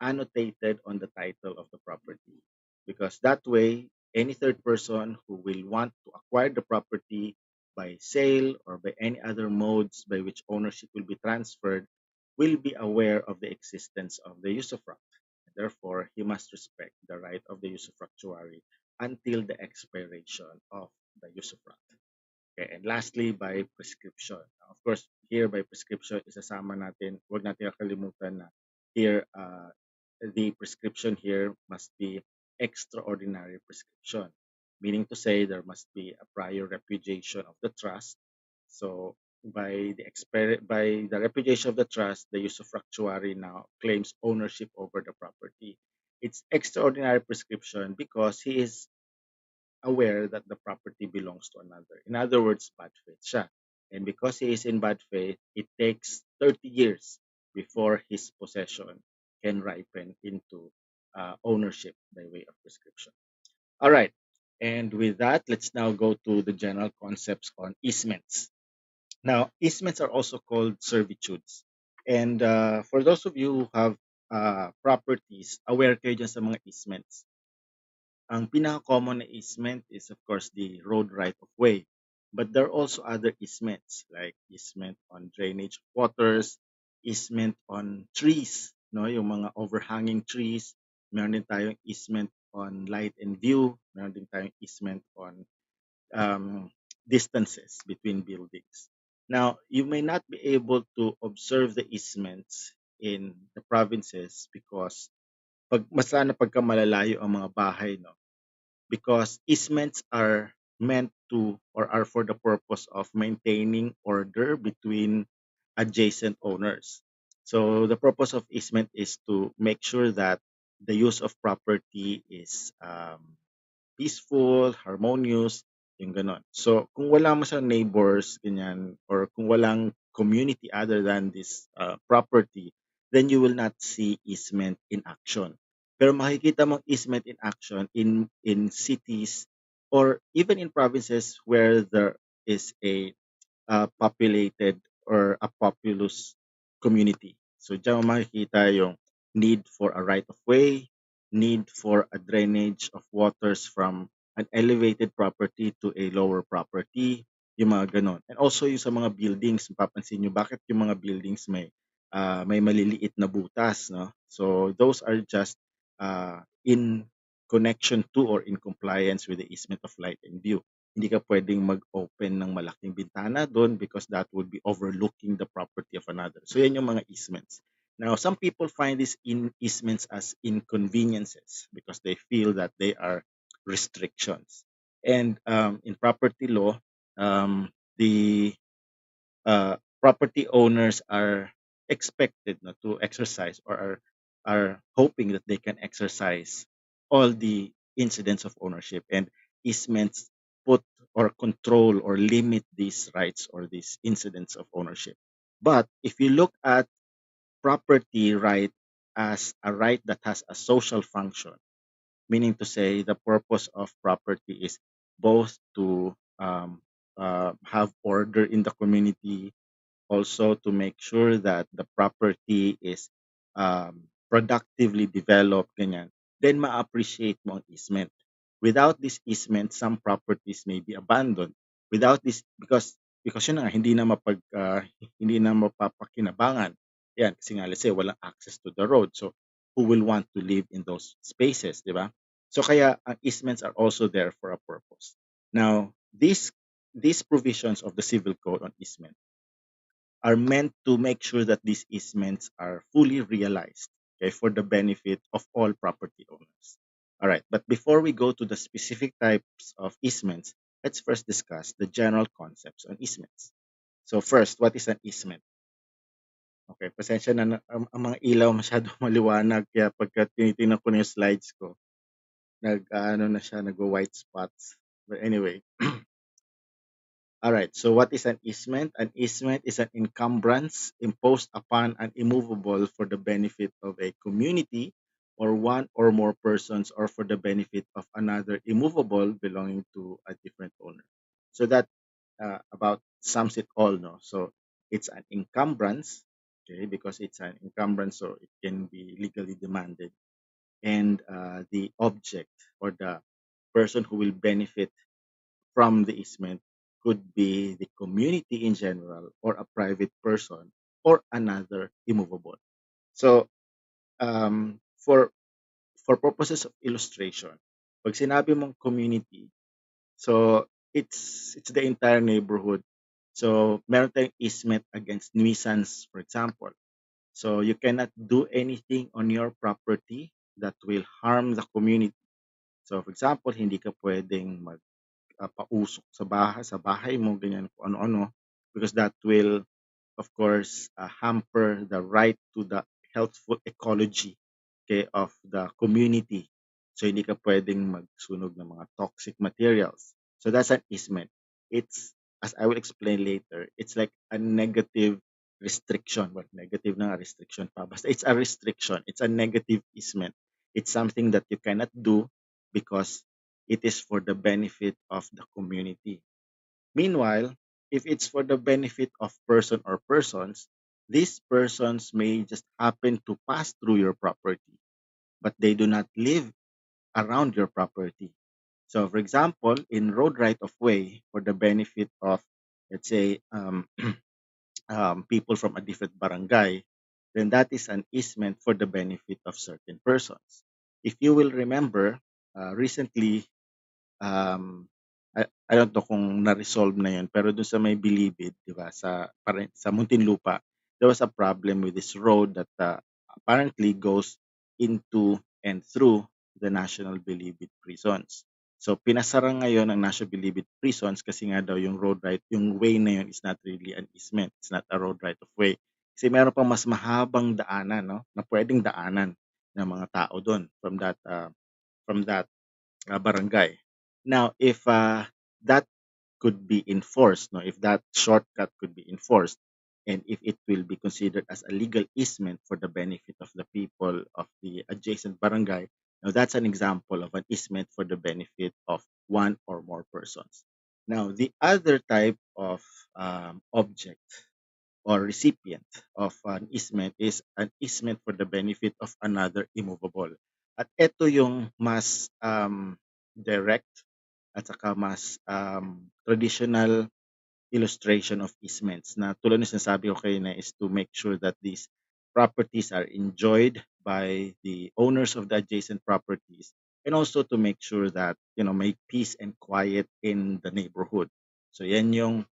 annotated on the title of the property. Because that way, any third person who will want to acquire the property by sale or by any other modes by which ownership will be transferred will be aware of the existence of the usufruct. Therefore, he must respect the right of the usufructuary until the expiration of the usufruct. Okay, and lastly, by prescription. Of course, here by prescription, isasama natin, huwag natin kakalimutan na here, the prescription here must be extraordinary prescription, meaning to say there must be a prior repudiation of the trust. So by the repudiation of the trust, the usufructuary now claims ownership over the property. It's extraordinary prescription because he is aware that the property belongs to another. In other words, bad faith siya. And because he is in bad faith, it takes 30 years before his possession can ripen into ownership by way of prescription. All right. And with that, let's now go to the general concepts on easements. Now, easements are also called servitudes. And for those of you who have properties, aware kayo dyan sa mga easements. Ang pinaka-common na easement is of course the road right of way. But there are also other easements like easement on drainage of waters, easement on trees, no, yung mga overhanging trees. Meron din tayong easement on light and view. Meron din tayong easement on distances between buildings. Now, you may not be able to observe the easements in the provinces because mas lalo pagka malalayo ang mga bahay, no? Because easements are meant to or are for the purpose of maintaining order between adjacent owners. So the purpose of easement is to make sure that the use of property is peaceful, harmonious, yung ganon. So kung wala mo siyang neighbors, ganyan, or kung walang community other than this property, then you will not see easement in action. Pero makikita mo easement in action in cities or even in provinces where there is a populated or a populous community. So diyan mo makikita yung need for a right of way, need for a drainage of waters from an elevated property to a lower property, yung mga ganon. And also yung sa mga buildings, mapapansin nyo bakit yung mga buildings may maliliit na butas, no? So those are just in connection to or in compliance with the easement of light and view. Hindi ka pwedeng mag-open ng malaking bintana doon because that would be overlooking the property of another. So yan yung mga easements. Now, some people find these easements as inconveniences because they feel that they are restrictions. And in property law, the property owners are expected to exercise or are hoping that they can exercise all the incidents of ownership, and easements put or control or limit these rights or these incidents of ownership. But if you look at property right as a right that has a social function, meaning to say the purpose of property is both to have order in the community, also to make sure that the property is productively developed, ganyan, then ma-appreciate mo ang easement. Without this easement, some properties may be abandoned. Without this, because yun na nga, hindi na mapapakinabangan. Yan, kasi nga, let's say, walang access to the road. So, who will want to live in those spaces, di ba? So, kaya ang easements are also there for a purpose. Now, these provisions of the Civil Code on easement are meant to make sure that these easements are fully realized, okay, for the benefit of all property owners. All right, but before we go to the specific types of easements, let's first discuss the general concepts on easements. So first, what is an easement? Okay, pasensya na, ang mga ilaw masyado maliwanag, kaya pagka tinitingnan ko na yung slides ko, nag-white spots. But anyway, all right, so what is an easement? An easement is an encumbrance imposed upon an immovable for the benefit of a community or one or more persons, or for the benefit of another immovable belonging to a different owner. So that about sums it all, no? So it's an encumbrance, okay, because it's an encumbrance, so it can be legally demanded. And the object or the person who will benefit from the easement could be the community in general, or a private person, or another immovable. So for purposes of illustration, pag sinabi mong community, so it's the entire neighborhood. So meron tayong easement against nuisance, for example. So you cannot do anything on your property that will harm the community. So for example, hindi ka pwedeng pausok sa bahay mo, ganyan, kung ano-ano, because that will, of course, hamper the right to the healthful ecology, okay, of the community. So hindi ka pwedeng magsunog ng mga toxic materials. So that's an easement. It's, as I will explain later, it's like a negative restriction. Well, negative na restriction pa. Basta it's a restriction. It's a negative easement. It's something that you cannot do because it is for the benefit of the community. Meanwhile, if it's for the benefit of person or persons, these persons may just happen to pass through your property, but they do not live around your property. So, for example, in road right of way, for the benefit of, let's say, people from a different barangay, then that is an easement for the benefit of certain persons. If you will remember, recently, I don't know kung na-resolve na yun, pero dun sa may Bilibid, di ba, sa Muntinlupa, there was a problem with this road that apparently goes into and through the National Bilibid prisons. So pinasara ngayon ang National Bilibid prisons kasi nga daw yung road right, yung way na yun is not really an easement, it's not a road right of way. Kasi meron pang mas mahabang daanan, no, na pwedeng daanan ng mga tao doon from that barangay. Now, if that could be enforced, no, if that shortcut could be enforced, and if it will be considered as a legal easement for the benefit of the people of the adjacent barangay, now that's an example of an easement for the benefit of one or more persons. Now, the other type of object or recipient of an easement is an easement for the benefit of another immovable. At ito yung mas direct at saka mas traditional illustration of easements, na tulad ng sinasabi ko kayo na is to make sure that these properties are enjoyed by the owners of the adjacent properties, and also to make sure that may peace and quiet in the neighborhood. So yan yung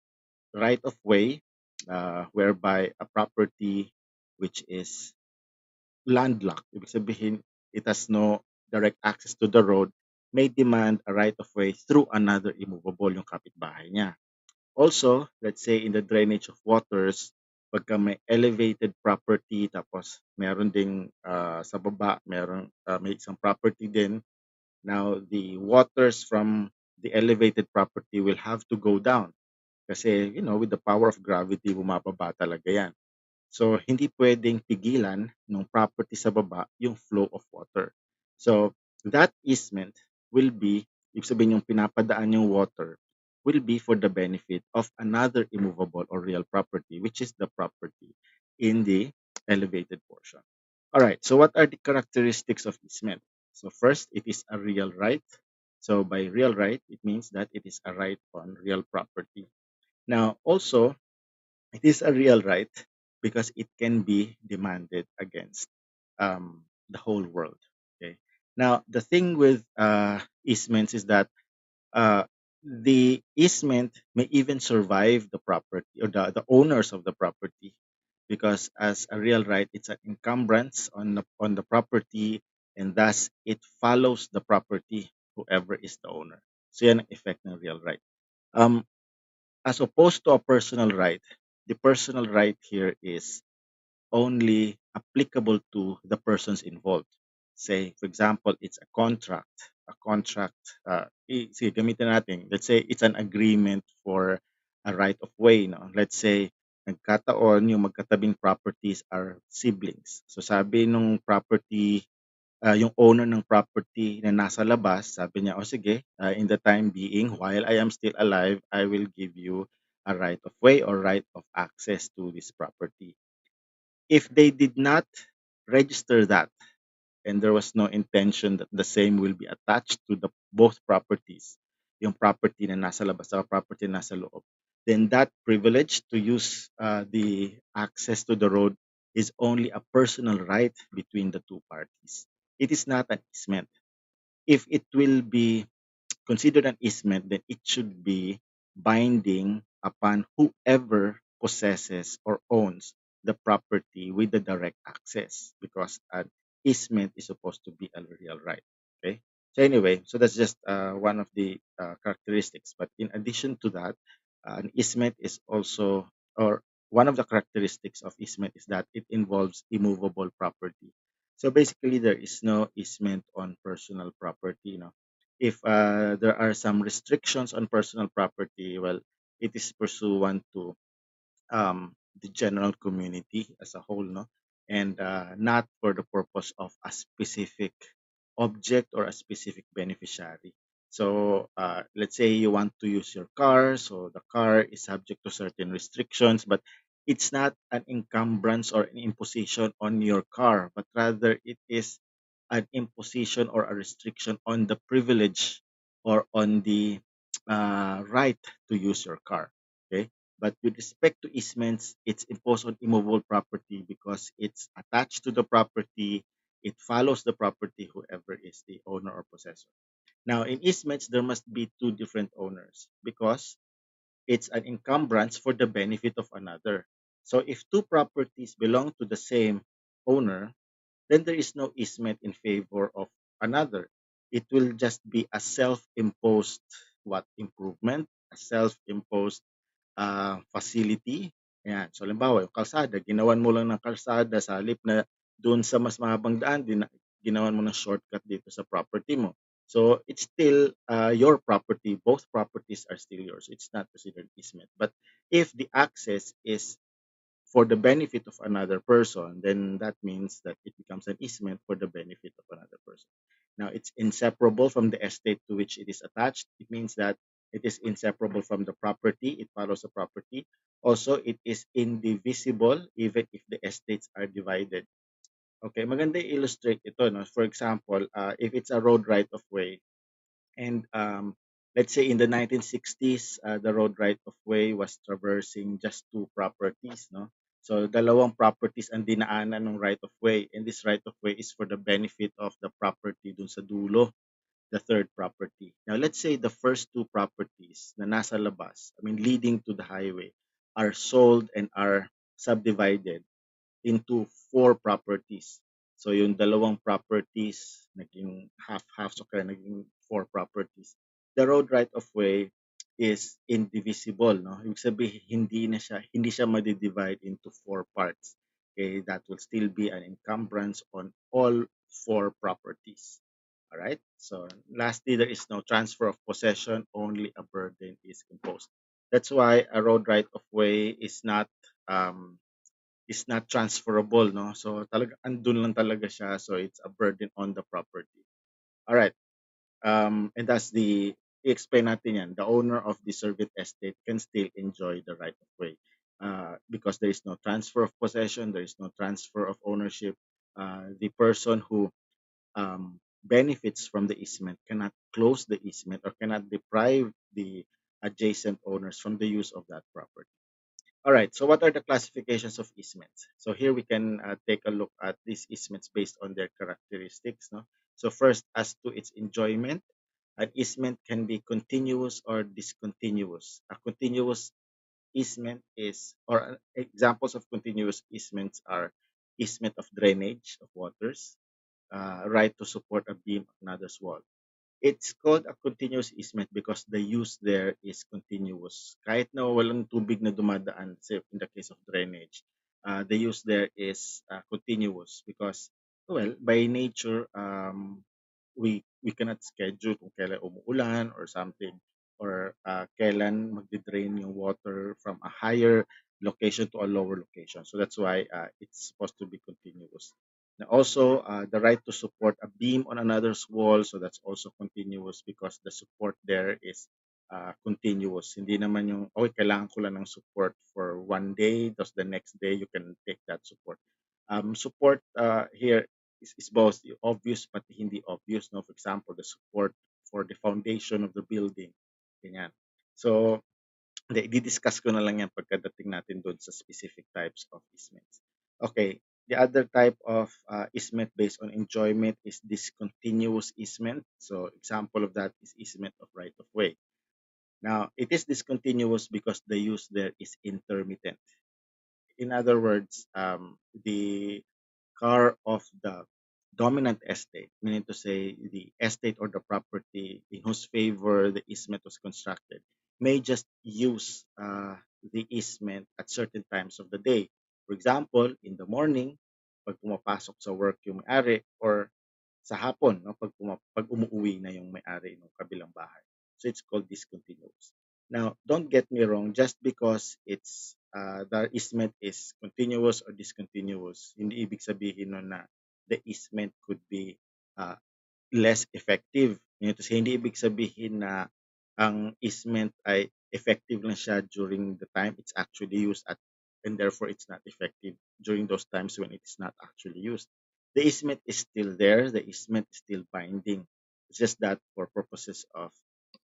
right of way, whereby a property which is landlocked, ibig sabihin it has no direct access to the road, may demand a right of way through another immovable, yung kapitbahay niya. Also, let's say in the drainage of waters, pagka may elevated property tapos meron ding sa baba, may isang property din. Now the waters from the elevated property will have to go down kasi with the power of gravity bumababa talaga yan. So, hindi pwedeng pigilan ng property sa baba yung flow of water. So, that easement will be, ibig sabihin yung pinapadaan yung water, will be for the benefit of another immovable or real property, which is the property in the elevated portion. All right, so what are the characteristics of easement? So, first, it is a real right. So, by real right, it means that it is a right on real property. Now, also, it is a real right because it can be demanded against the whole world. Okay. Now, the thing with easements is that uh, the easement may even survive the property or the owners of the property because as a real right, it's an encumbrance on the property, and thus it follows the property, whoever is the owner. So yan ang effect ng real right. Um, as opposed to a personal right, the personal right here is only applicable to the persons involved. Say, for example, it's a contract. A contract, sige, gamitin natin. Let's say it's an agreement for a right of way. No? Let's say, nagkataon yung magkatabing properties are siblings. So sabi nung property yung owner ng property na nasa labas, sabi niya, "O sige, in the time being, while I am still alive, I will give you a right of way or right of access to this property." If they did not register that and there was no intention that the same will be attached to the both properties, yung property na nasa labas at property na nasa loob, then that privilege to use the access to the road is only a personal right between the two parties. It is not an easement. If it will be considered an easement, then it should be binding upon whoever possesses or owns the property with the direct access because an easement is supposed to be a real right. Okay. So anyway, so that's just one of the characteristics. But in addition to that, an easement is also, or one of the characteristics of easement is that it involves immovable property. So basically, there is no easement on personal property. If there are some restrictions on personal property, well, it is pursuant to the general community as a whole, no, and not for the purpose of a specific object or a specific beneficiary. So let's say you want to use your car, so the car is subject to certain restrictions, but it's not an encumbrance or an imposition on your car, but rather it is an imposition or a restriction on the privilege or on the right to use your car. Okay. But with respect to easements, it's imposed on immovable property because it's attached to the property. It follows the property, whoever is the owner or possessor. Now, in easements, there must be two different owners because it's an encumbrance for the benefit of another. So, if two properties belong to the same owner, then there is no easement in favor of another. It will just be a self-imposed improvement, a self-imposed facility. Ayan. So, halimbawa, yung kalsada, ginawan mo lang ng kalsada sa halip na doon sa mas mahabang daan, ginawan mo ng shortcut dito sa property mo. So, it's still your property. Both properties are still yours. It's not considered easement. But if the access is for the benefit of another person, then that means that it becomes an easement for the benefit of another person. Now, it's inseparable from the estate to which it is attached. It means that it is inseparable from the property. It follows the property. Also, it is indivisible even if the estates are divided. Okay, maganda i-illustrate ito. No? For example, if it's a road right of way, and let's say in the 1960s, the road right of way was traversing just two properties, no? So dalawang properties ang dinaanan ng right of way, and this right of way is for the benefit of the property dun sa dulo. the third property. Now, let's say the first two properties na nasa labas, I mean, leading to the highway, are sold and are subdivided into four properties. So yung dalawang properties, naging half-half, so kaya naging four properties. The road right of way is indivisible, no? Ibig sabihin, hindi siya madi-divide into four parts. Okay, that will still be an encumbrance on all four properties. All right. So lastly, there is no transfer of possession, only a burden is imposed. That's why a road right of way um, is not transferable, no? So talaga andun lang talaga siya. So it's a burden on the property. All right. And that's the i-explain natin yan. The owner of the surveyed estate can still enjoy the right of way because there is no transfer of possession, there is no transfer of ownership. The person who benefits from the easement cannot close the easement or cannot deprive the adjacent owners from the use of that property. All right, so what are the classifications of easements? So here we can take a look at these easements based on their characteristics. No? So first, as to its enjoyment, an easement can be continuous or discontinuous. A continuous easement is, or examples of continuous easements are easement of drainage of waters, right to support a beam of another's wall. It's called a continuous easement because the use there is continuous. Kahit na walang tubig na dumadaan, say in the case of drainage, the use there is continuous because, well, by nature, we cannot schedule kung kailan umuulan or something or kailan magdi-drain yung water from a higher location to a lower location. So that's why it's supposed to be continuous. Now also, the right to support a beam on another's wall, so that's also continuous because the support there is continuous. Hindi naman yung, okay, kailangan ko lang ng support for one day, tapos the next day you can take that support. Support here is both obvious but hindi obvious. No? For example, the support for the foundation of the building. Ganyan. So, di-discuss ko na lang yan pagkadating natin doon sa specific types of easements. Okay, the other type of easement based on enjoyment is discontinuous easement. So example of that is easement of right of way. Now, it is discontinuous because the use there is intermittent. In other words, the car of the dominant estate, meaning to say the estate or the property in whose favor the easement was constructed, may just use the easement at certain times of the day. For example, in the morning, pag pumapasok sa work yung may-ari, or sa hapon, no, pag umuuwi na yung may-ari ng kabilang bahay. So it's called discontinuous. Now, don't get me wrong, just because it's the easement is continuous or discontinuous, hindi ibig sabihin nun na the easement could be uh, less effective. Yun, kasi hindi ibig sabihin na ang easement ay effective lang siya during the time it's actually used at, and therefore it's not effective during those times when it is not actually used. The easement is still there, the easement is still binding. It's just that for purposes of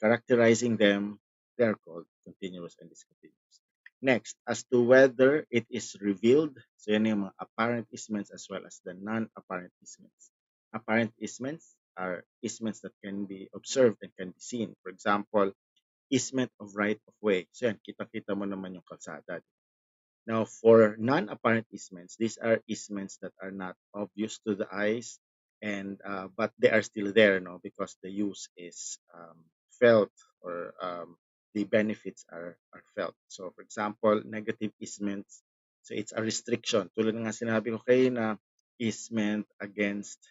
characterizing them, they are called continuous and discontinuous. Next, as to whether it is revealed, so yan yung mga apparent easements as well as the non-apparent easements. Apparent easements are easements that can be observed and can be seen. For example, easement of right of way. So yan, kita-kita mo naman yung kalsada. Now, for non-apparent easements, these are easements that are not obvious to the eyes, and but they are still there, no, because the use is felt, or the benefits are felt. So, for example, negative easements. So, it's a restriction. Tulad nga sinabi ko kayo na easement against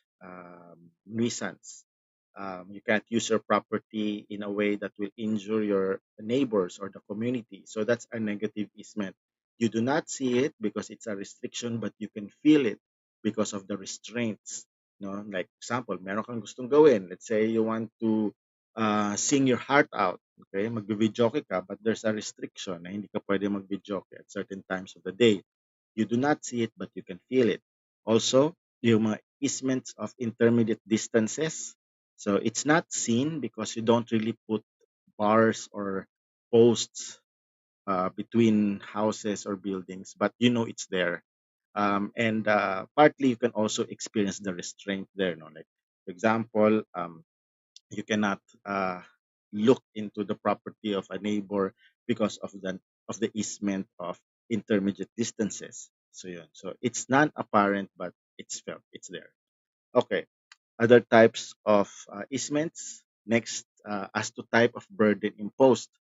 nuisance. You can't use your property in a way that will injure your neighbors or the community. So that's a negative easement. You do not see it because it's a restriction, but you can feel it because of the restraints. No, like example, meron kang gustong gawin. Let's say you want to sing your heart out. Okay, magbi-videoke ka, but there's a restriction na hindi ka pwede mag-videoke at certain times of the day. You do not see it, but you can feel it. Also, yung mga easements of intermediate distances. So it's not seen because you don't really put bars or posts between houses or buildings, but you know it's there. And partly you can also experience the restraint there. No? Like, for example, You cannot look into the property of a neighbor because of the easement of intermediate distances. So yun. So it's non-apparent, but it's felt. It's there. Okay. Other types of easements. Next, as to type of burden imposed.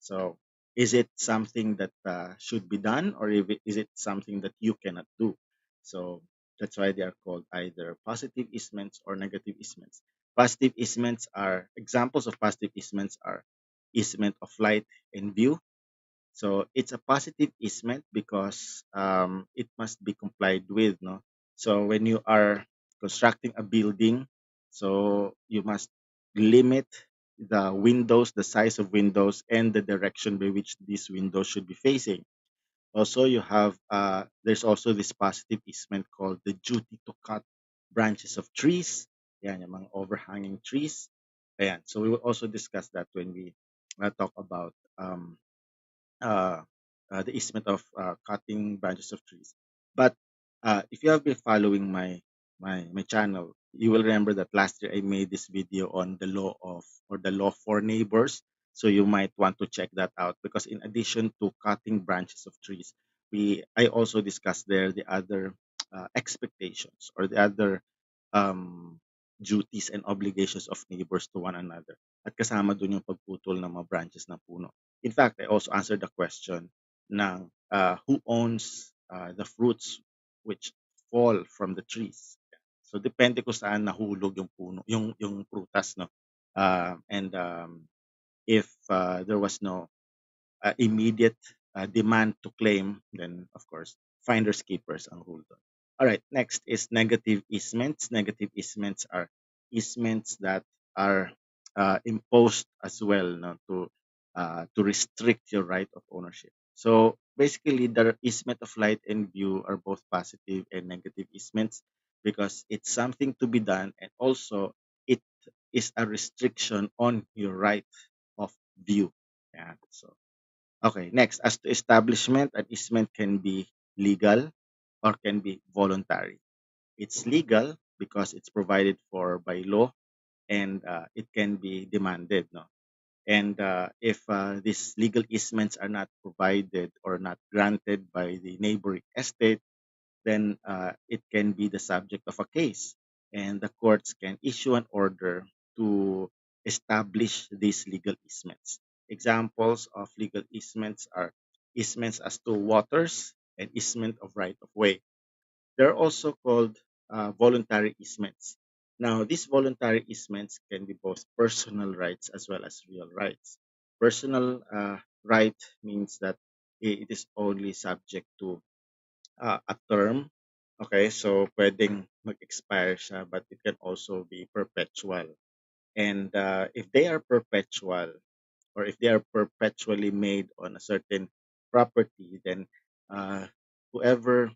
So, is it something that should be done, or is it something that you cannot do? So that's why they are called either positive easements or negative easements. Positive easements are examples of positive easements are easement of light and view. So it's a positive easement because it must be complied with, no? So when you are constructing a building, so you must limit the windows, the size of windows, and the direction by which these windows should be facing. Also, you have there's also this positive easement called the duty to cut branches of trees. Yan, yung mga overhanging trees. Ayan. So we will also discuss that when we talk about uh, the easement of cutting branches of trees. But if you have been following my channel, you will remember that last year I made this video on the law of or the law for neighbors. So you might want to check that out because in addition to cutting branches of trees, I also discussed there the other expectations or the other um, duties and obligations of neighbors to one another. At kasama dun yung pagputol ng mga branches ng puno. In fact, I also answered the question ng who owns the fruits which fall from the trees. So depende kung saan nahulog yung puno, yung prutas, no. And if there was no immediate demand to claim, then of course, finders keepers ang rule doon. All right, next is negative easements. Negative easements are easements that are imposed as well, no, to restrict your right of ownership. So basically, the easement of light and view are both positive and negative easements because it's something to be done and also it is a restriction on your right of view. Yeah, so okay, next, as to establishment, an easement can be legal or can be voluntary. It's legal because it's provided for by law and it can be demanded, no? And if these legal easements are not provided or not granted by the neighboring estate, then it can be the subject of a case. And the courts can issue an order to establish these legal easements. Examples of legal easements are easements as to waters and easement of right of way. They're also called voluntary easements. Now, these voluntary easements can be both personal rights as well as real rights. Personal right means that it is only subject to a term. Okay, so pwedeng mag-expire siya, but it can also be perpetual. And if they are perpetual or if they are perpetually made on a certain property, then uh, whoever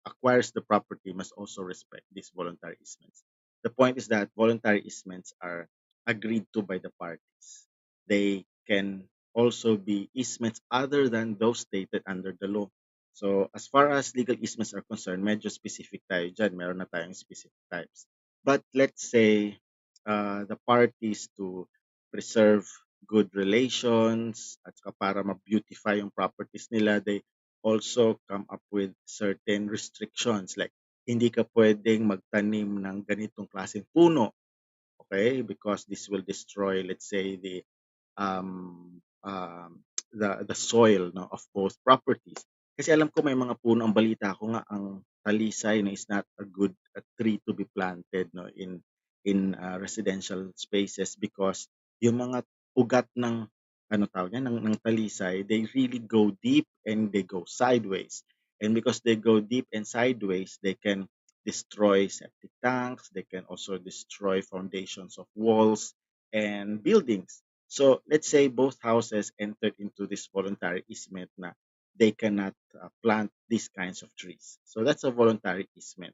acquires the property must also respect these voluntary easements. The point is that voluntary easements are agreed to by the parties. They can also be easements other than those stated under the law. So as far as legal easements are concerned, medyo specific tayo dyan. Meron na tayong specific types. But let's say the parties to preserve good relations at saka para ma-beautify yung properties nila, they also come up with certain restrictions like hindi ka pwedeng magtanim ng ganitong klaseng puno, okay? Because this will destroy, let's say, the soil, no, of both properties. Kasi alam ko may mga puno, ang balita ko nga ang talisay, no, is not a good tree to be planted, no, in residential spaces because yung mga ugat ng ano tawag niyan ng talisay, they really go deep and they go sideways. And because they go deep and sideways, they can destroy septic tanks, they can also destroy foundations of walls and buildings. So let's say both houses entered into this voluntary easement na they cannot plant these kinds of trees. So that's a voluntary easement.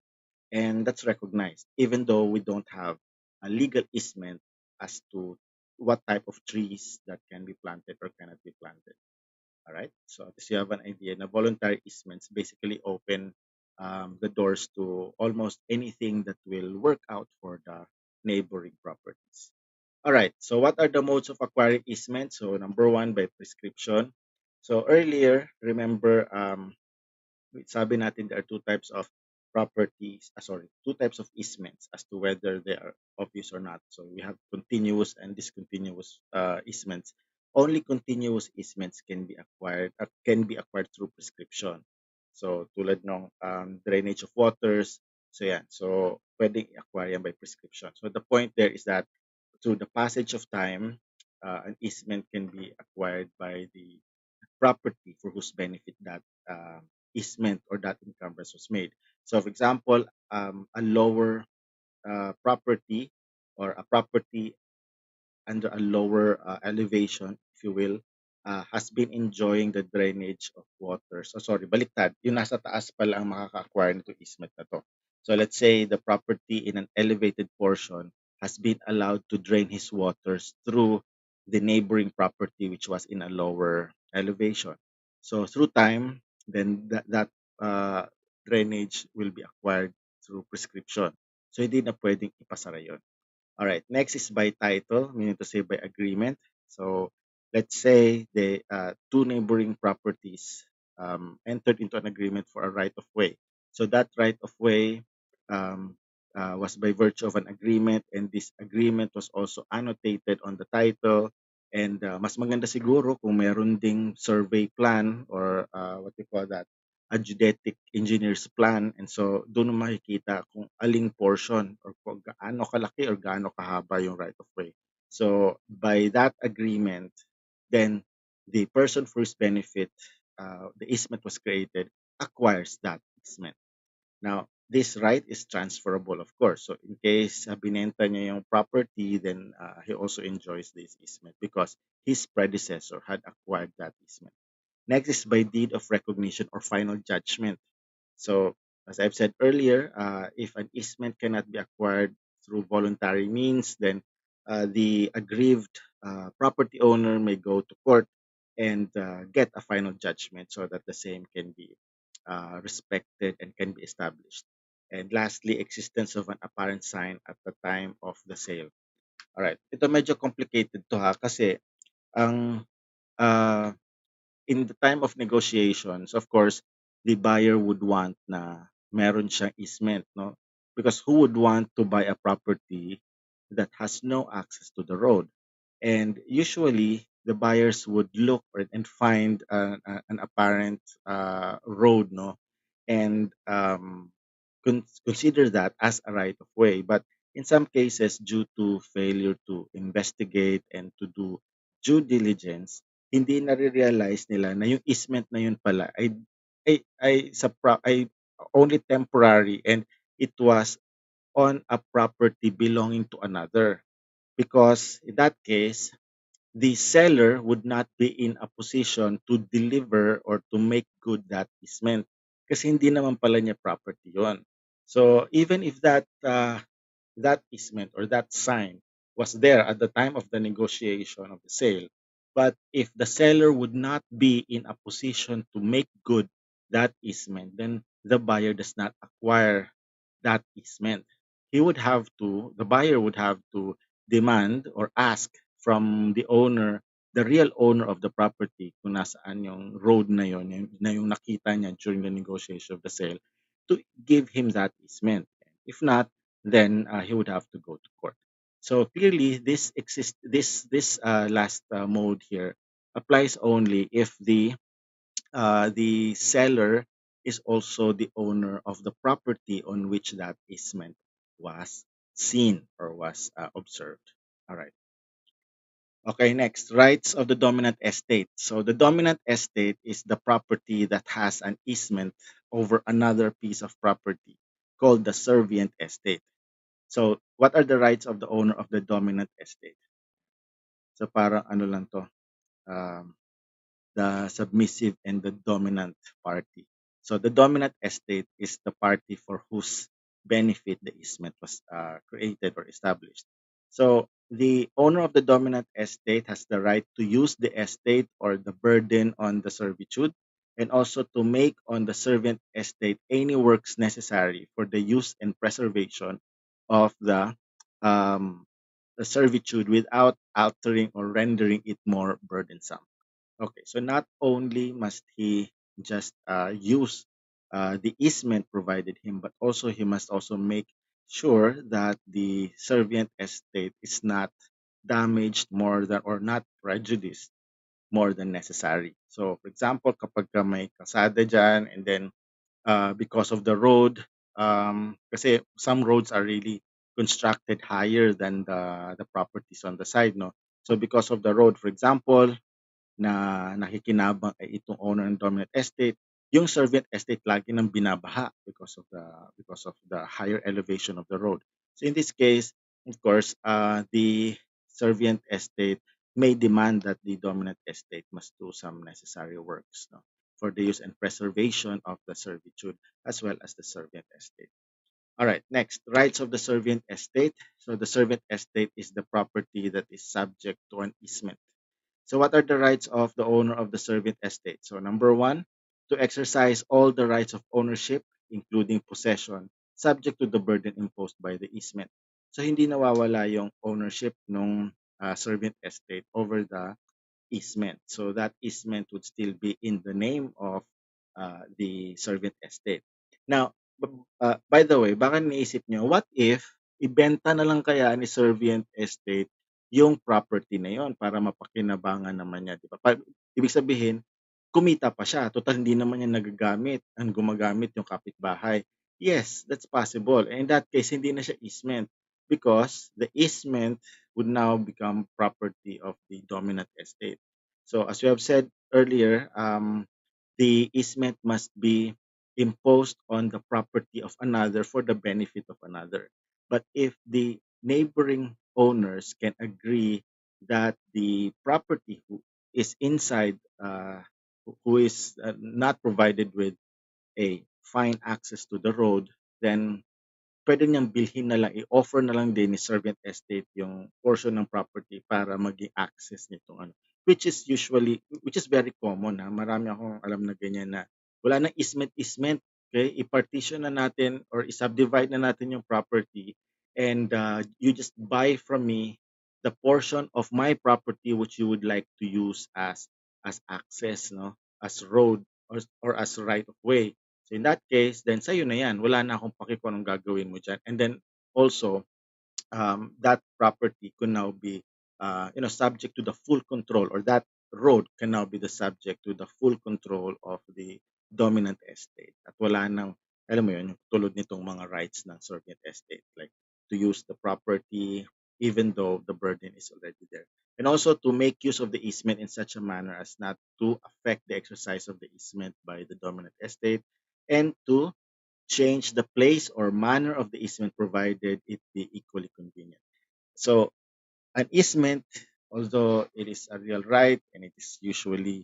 And that's recognized, even though we don't have a legal easement as to what type of trees that can be planted or cannot be planted. All right. So as you have an idea, na voluntary easements basically open the doors to almost anything that will work out for the neighboring properties. All right. So what are the modes of acquiring easement? So number one, by prescription. So earlier, remember, sabi natin there are two types of properties, two types of easements as to whether they are obvious or not. So we have continuous and discontinuous easements. Only continuous easements can be acquired through prescription. So tulad ng drainage of waters. So yeah, so pwedeng i-acquire yan by prescription. So the point there is that through the passage of time, an easement can be acquired by the property for whose benefit that easement or that encumbrance was made. So, for example, a lower property or a property under a lower elevation, if you will, has been enjoying the drainage of water. So sorry, baliktad. Yung nasa taas pala ang makaka-acquire nito easement na to. So let's say the property in an elevated portion has been allowed to drain his waters through the neighboring property which was in a lower elevation. So through time, then that drainage will be acquired through prescription. So hindi na pwedeng ipasara yun. All right. Next is by title, meaning to say by agreement. So let's say the two neighboring properties entered into an agreement for a right of way. So that right of way um, was by virtue of an agreement, and this agreement was also annotated on the title. And mas maganda siguro kung meron ding survey plan or what you call that, a geodetic engineer's plan. And so doon mo makikita kung aling portion or kung gaano kalaki or gaano kahaba yung right of way. So by that agreement, then the person for whose benefit the easement was created acquires that easement. Now, this right is transferable, of course. So in case binenta niya yung property, then he also enjoys this easement because his predecessor had acquired that easement. Next is by deed of recognition or final judgment. So, as I've said earlier, if an easement cannot be acquired through voluntary means, then the aggrieved property owner may go to court and get a final judgment so that the same can be respected and can be established. And lastly, existence of an apparent sign at the time of the sale. Alright, ito medyo complicated to ha kasi ang uh, in the time of negotiations, of course, the buyer would want na meron siyang easement, no? Because who would want to buy a property that has no access to the road? And usually, the buyers would look and find an apparent road, no? And consider that as a right of way. But in some cases, due to failure to investigate and to do due diligence, hindi nare-realize nila na yung easement na yun pala ay only temporary, and it was on a property belonging to another. Because in that case, the seller would not be in a position to deliver or to make good that easement kasi hindi naman pala niya property yon. So even if that easement or that sign was there at the time of the negotiation of the sale. But if the seller would not be in a position to make good that easement, then the buyer does not acquire that easement. The buyer would have to demand or ask from the owner, the real owner of the property, kung nasaan yung road na yon, na yung nakita niya during the negotiation of the sale, to give him that easement. If not, then he would have to go to court. So clearly, this last mode here applies only if the seller is also the owner of the property on which that easement was seen or was observed. All right. Okay, next, rights of the dominant estate. So the dominant estate is the property that has an easement over another piece of property called the servient estate. So what are the rights of the owner of the dominant estate? So parang ano lang to, um, the submissive and the dominant party. So the dominant estate is the party for whose benefit the easement was created or established. So the owner of the dominant estate has the right to use the estate or the burden on the servitude, and also to make on the servant estate any works necessary for the use and preservation of the um, the servitude without altering or rendering it more burdensome. Okay, so not only must he just use the easement provided him, but also he must also make sure that the servient estate is not damaged more than or not prejudiced more than necessary. So, for example, kapag ka may kasada dyan and then because of the road, kasi some roads are really constructed higher than the properties on the side, no? So because of the road, for example, na nakikinabang ay itong owner ng dominant estate, yung servant estate lagi nang binabaha because of the higher elevation of the road. So in this case, of course, the servant estate may demand that the dominant estate must do some necessary works, no, for the use and preservation of the servitude as well as the servant estate. All right, next, rights of the servant estate. So the servant estate is the property that is subject to an easement. So, what are the rights of the owner of the servant estate? So, number one, to exercise all the rights of ownership, including possession, subject to the burden imposed by the easement. So, hindi nawawala yung ownership ng servant estate over the easement. So, that easement would still be in the name of the servant estate. Now, by the way, baka naisip nyo, what if ibenta na lang kaya ni servant estate yung property na yon para mapakinabangan naman niya, di ba? Ibig sabihin, kumita pa siya. Total, hindi naman niya nagagamit. Ang gumagamit yung kapitbahay. Yes, that's possible. And in that case, hindi na siya easement because the easement would now become property of the dominant estate. So as we have said earlier, the easement must be imposed on the property of another for the benefit of another. But if the neighboring owners can agree that the property who is inside, who is not provided with a fine access to the road, then pwede niyang bilhin na lang, i-offer na lang din ni servant estate yung portion ng property para maging access nitong ano. Which is very common. Ha? Marami akong alam na ganyan na wala nang easement. Okay? I-partition na natin or i-subdivide na natin yung property and you just buy from me the portion of my property which you would like to use as access, no? As road or as right of way. So in that case, then sa'yo na yan. Wala na akong paki kung anong gagawin mo dyan. And then also, that property can now be, subject to the full control, or that road can now be the subject to the full control of the dominant estate. At wala nang, alam mo yun, yung tulad nitong mga rights ng servant estate, like to use the property even though the burden is already there. And also to make use of the easement in such a manner as not to affect the exercise of the easement by the dominant estate, and to change the place or manner of the easement provided it be equally convenient. So an easement, although it is a real right and it is usually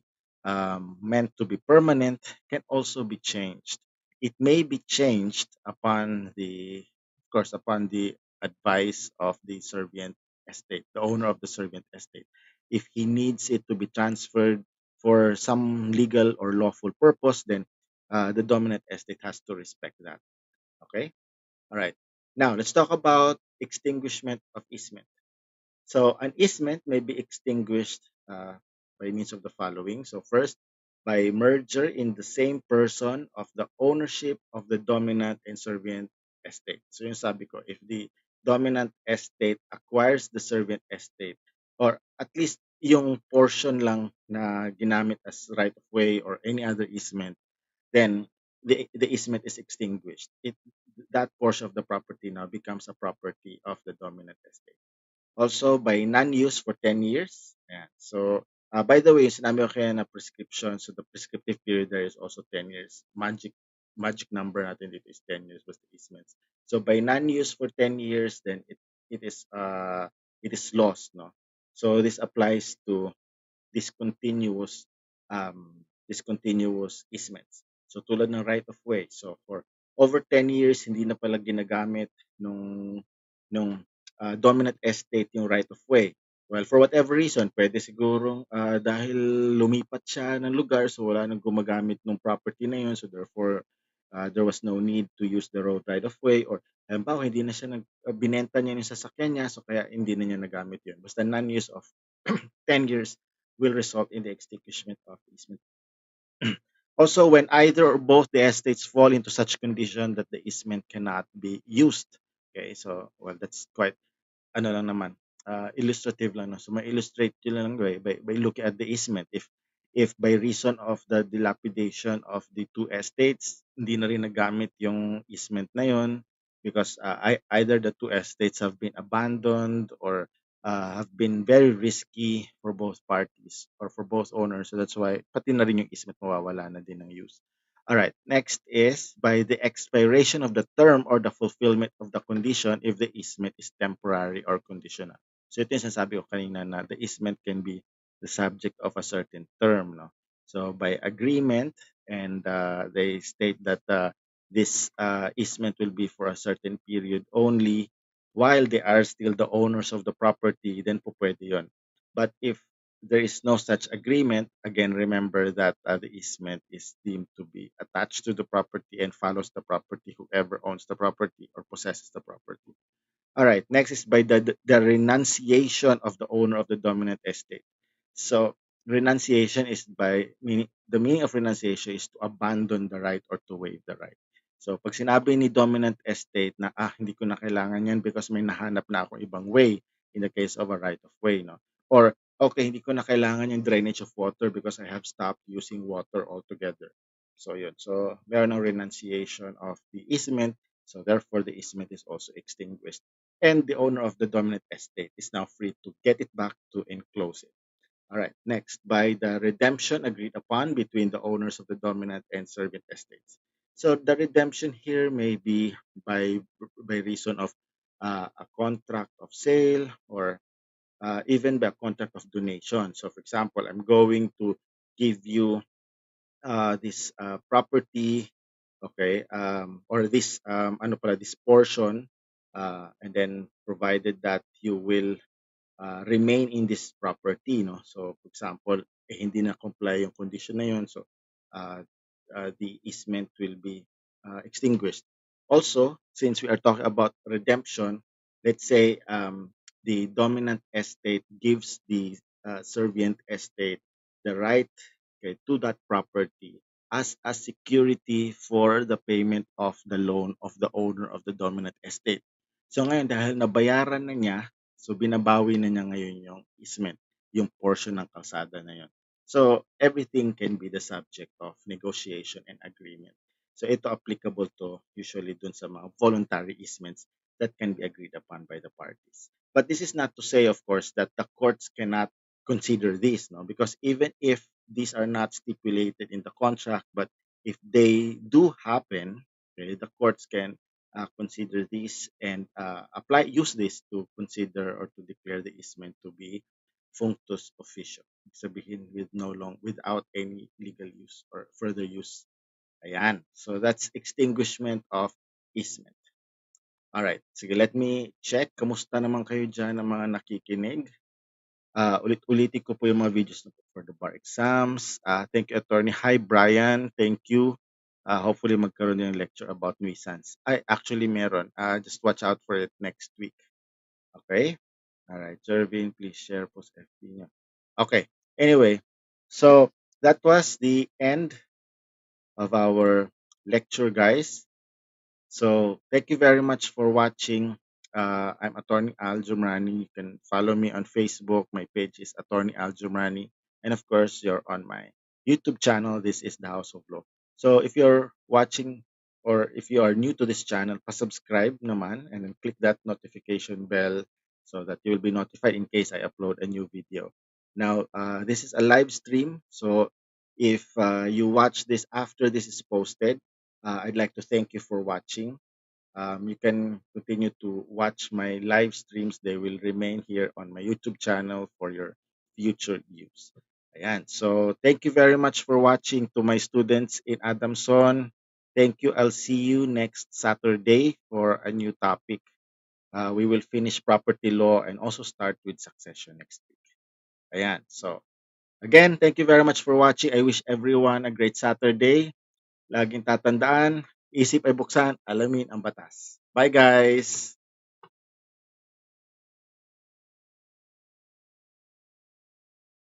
meant to be permanent, can also be changed. It may be changed of course, upon the advice of the servant estate, the owner of the servant estate. If he needs it to be transferred for some legal or lawful purpose, then the dominant estate has to respect that. Okay? All right. Now, let's talk about extinguishment of easement. So an easement may be extinguished by means of the following. So first, by merger in the same person of the ownership of the dominant and servant estate. So yung sabi ko, if the dominant estate acquires the servant estate, or at least yung portion lang na ginamit as right of way or any other easement, then the easement is extinguished. That portion of the property now becomes a property of the dominant estate. Also by non-use for 10 years. Ayan. So, by the way, sinabi ko kaya na prescription. So, the prescriptive period there is also 10 years. Magic number natin dito is 10 years was the easements. So, by non-use for 10 years, then it is lost, no? So, this applies to discontinuous discontinuous easements. So tulad ng right of way. So for over 10 years hindi na pala ginagamit nung dominant estate yung right of way. Well, for whatever reason, pwede sigurong dahil lumipat siya ng lugar so wala nang gumagamit ng property na yun, so therefore there was no need to use the road right of way, or halimbawa hindi na siya binenta niya yung sasakyan niya, so kaya hindi na niya nagamit yun. Basta non-use of 10 years will result in the extinguishment of easement. Also, when either or both the estates fall into such condition that the easement cannot be used. Okay, so well, that's quite ano lang naman, illustrative lang. No? So, ma-illustrate yun lang by looking at the easement. If by reason of the dilapidation of the two estates, hindi na rin nagamit yung easement na yun because either the two estates have been abandoned or have been very risky for both parties or for both owners. So that's why pati na rin yung easement mawawala na din ng use. All right. Next is by the expiration of the term or the fulfillment of the condition if the easement is temporary or conditional. So ito yung sinasabi ko kanina na the easement can be the subject of a certain term. No? So by agreement, and they state that this easement will be for a certain period only while they are still the owners of the property, then po pwede yun. But if there is no such agreement, again, remember that the easement is deemed to be attached to the property and follows the property, whoever owns the property or possesses the property. All right, next is by the renunciation of the owner of the dominant estate. So, renunciation is by meaning the meaning of renunciation is to abandon the right or to waive the right. So, pag sinabi ni dominant estate na hindi ko na kailangan yan because may nahanap na akong ibang way in the case of a right of way, no? Or okay, hindi ko na kailangan yung drainage of water because I have stopped using water altogether. So, yun. So, meron ng renunciation of the easement. So, therefore, the easement is also extinguished and the owner of the dominant estate is now free to get it back to enclose it. All right, next, by the redemption agreed upon between the owners of the dominant and servant estates. So the redemption here may be by reason of a contract of sale or even by a contract of donation. So for example, I'm going to give you this property, okay, or this this portion, and then provided that you will remain in this property, no? So for example, hindi na comply yung condition na yun, so uh, the easement will be extinguished. Also, since we are talking about redemption, let's say the dominant estate gives the servient estate the right, okay, to that property as a security for the payment of the loan of the owner of the dominant estate. So ngayon, dahil nabayaran na niya, so binabawi na niya ngayon yung easement, yung portion ng kalsada na yun. So everything can be the subject of negotiation and agreement. So ito applicable to usually dun sa mga voluntary easements that can be agreed upon by the parties. But this is not to say, of course, that the courts cannot consider this, no? Because even if these are not stipulated in the contract, but if they do happen, okay, the courts can consider this and use this to consider or to declare the easement to be functus officio. Sabihin without any legal use or further use. Ayan. So that's extinguishment of easement. Alright. Sige, let me check. Kamusta naman kayo dyan ng mga nakikinig? Ulit-ulitin ko po yung mga videos na po for the bar exams. Thank you, attorney. Hi, Brian. Thank you. Hopefully magkaroon yung lecture about nuisance. Actually meron. Just watch out for it next week. Okay? Alright. Jervin, please share post FB niyo. Okay. Anyway, so that was the end of our lecture, guys. So thank you very much for watching. I'm Attorney Al Jumrani. You can follow me on Facebook. My page is Attorney Al Jumrani. And of course, you're on my YouTube channel. This is the House of Law. So if you're watching or if you are new to this channel, subscribe naman and then click that notification bell so that you will be notified in case I upload a new video. Now, this is a live stream. So if you watch this after this is posted, I'd like to thank you for watching. You can continue to watch my live streams. They will remain here on my YouTube channel for your future use. Ayan. So thank you very much for watching. To my students in Adamson, thank you. I'll see you next Saturday for a new topic. We will finish property law and also start with succession next week. Ayan. So again, thank you very much for watching. I wish everyone a great Saturday. Laging tatandaan, Isip ay buksan, alamin ang batas. Bye guys!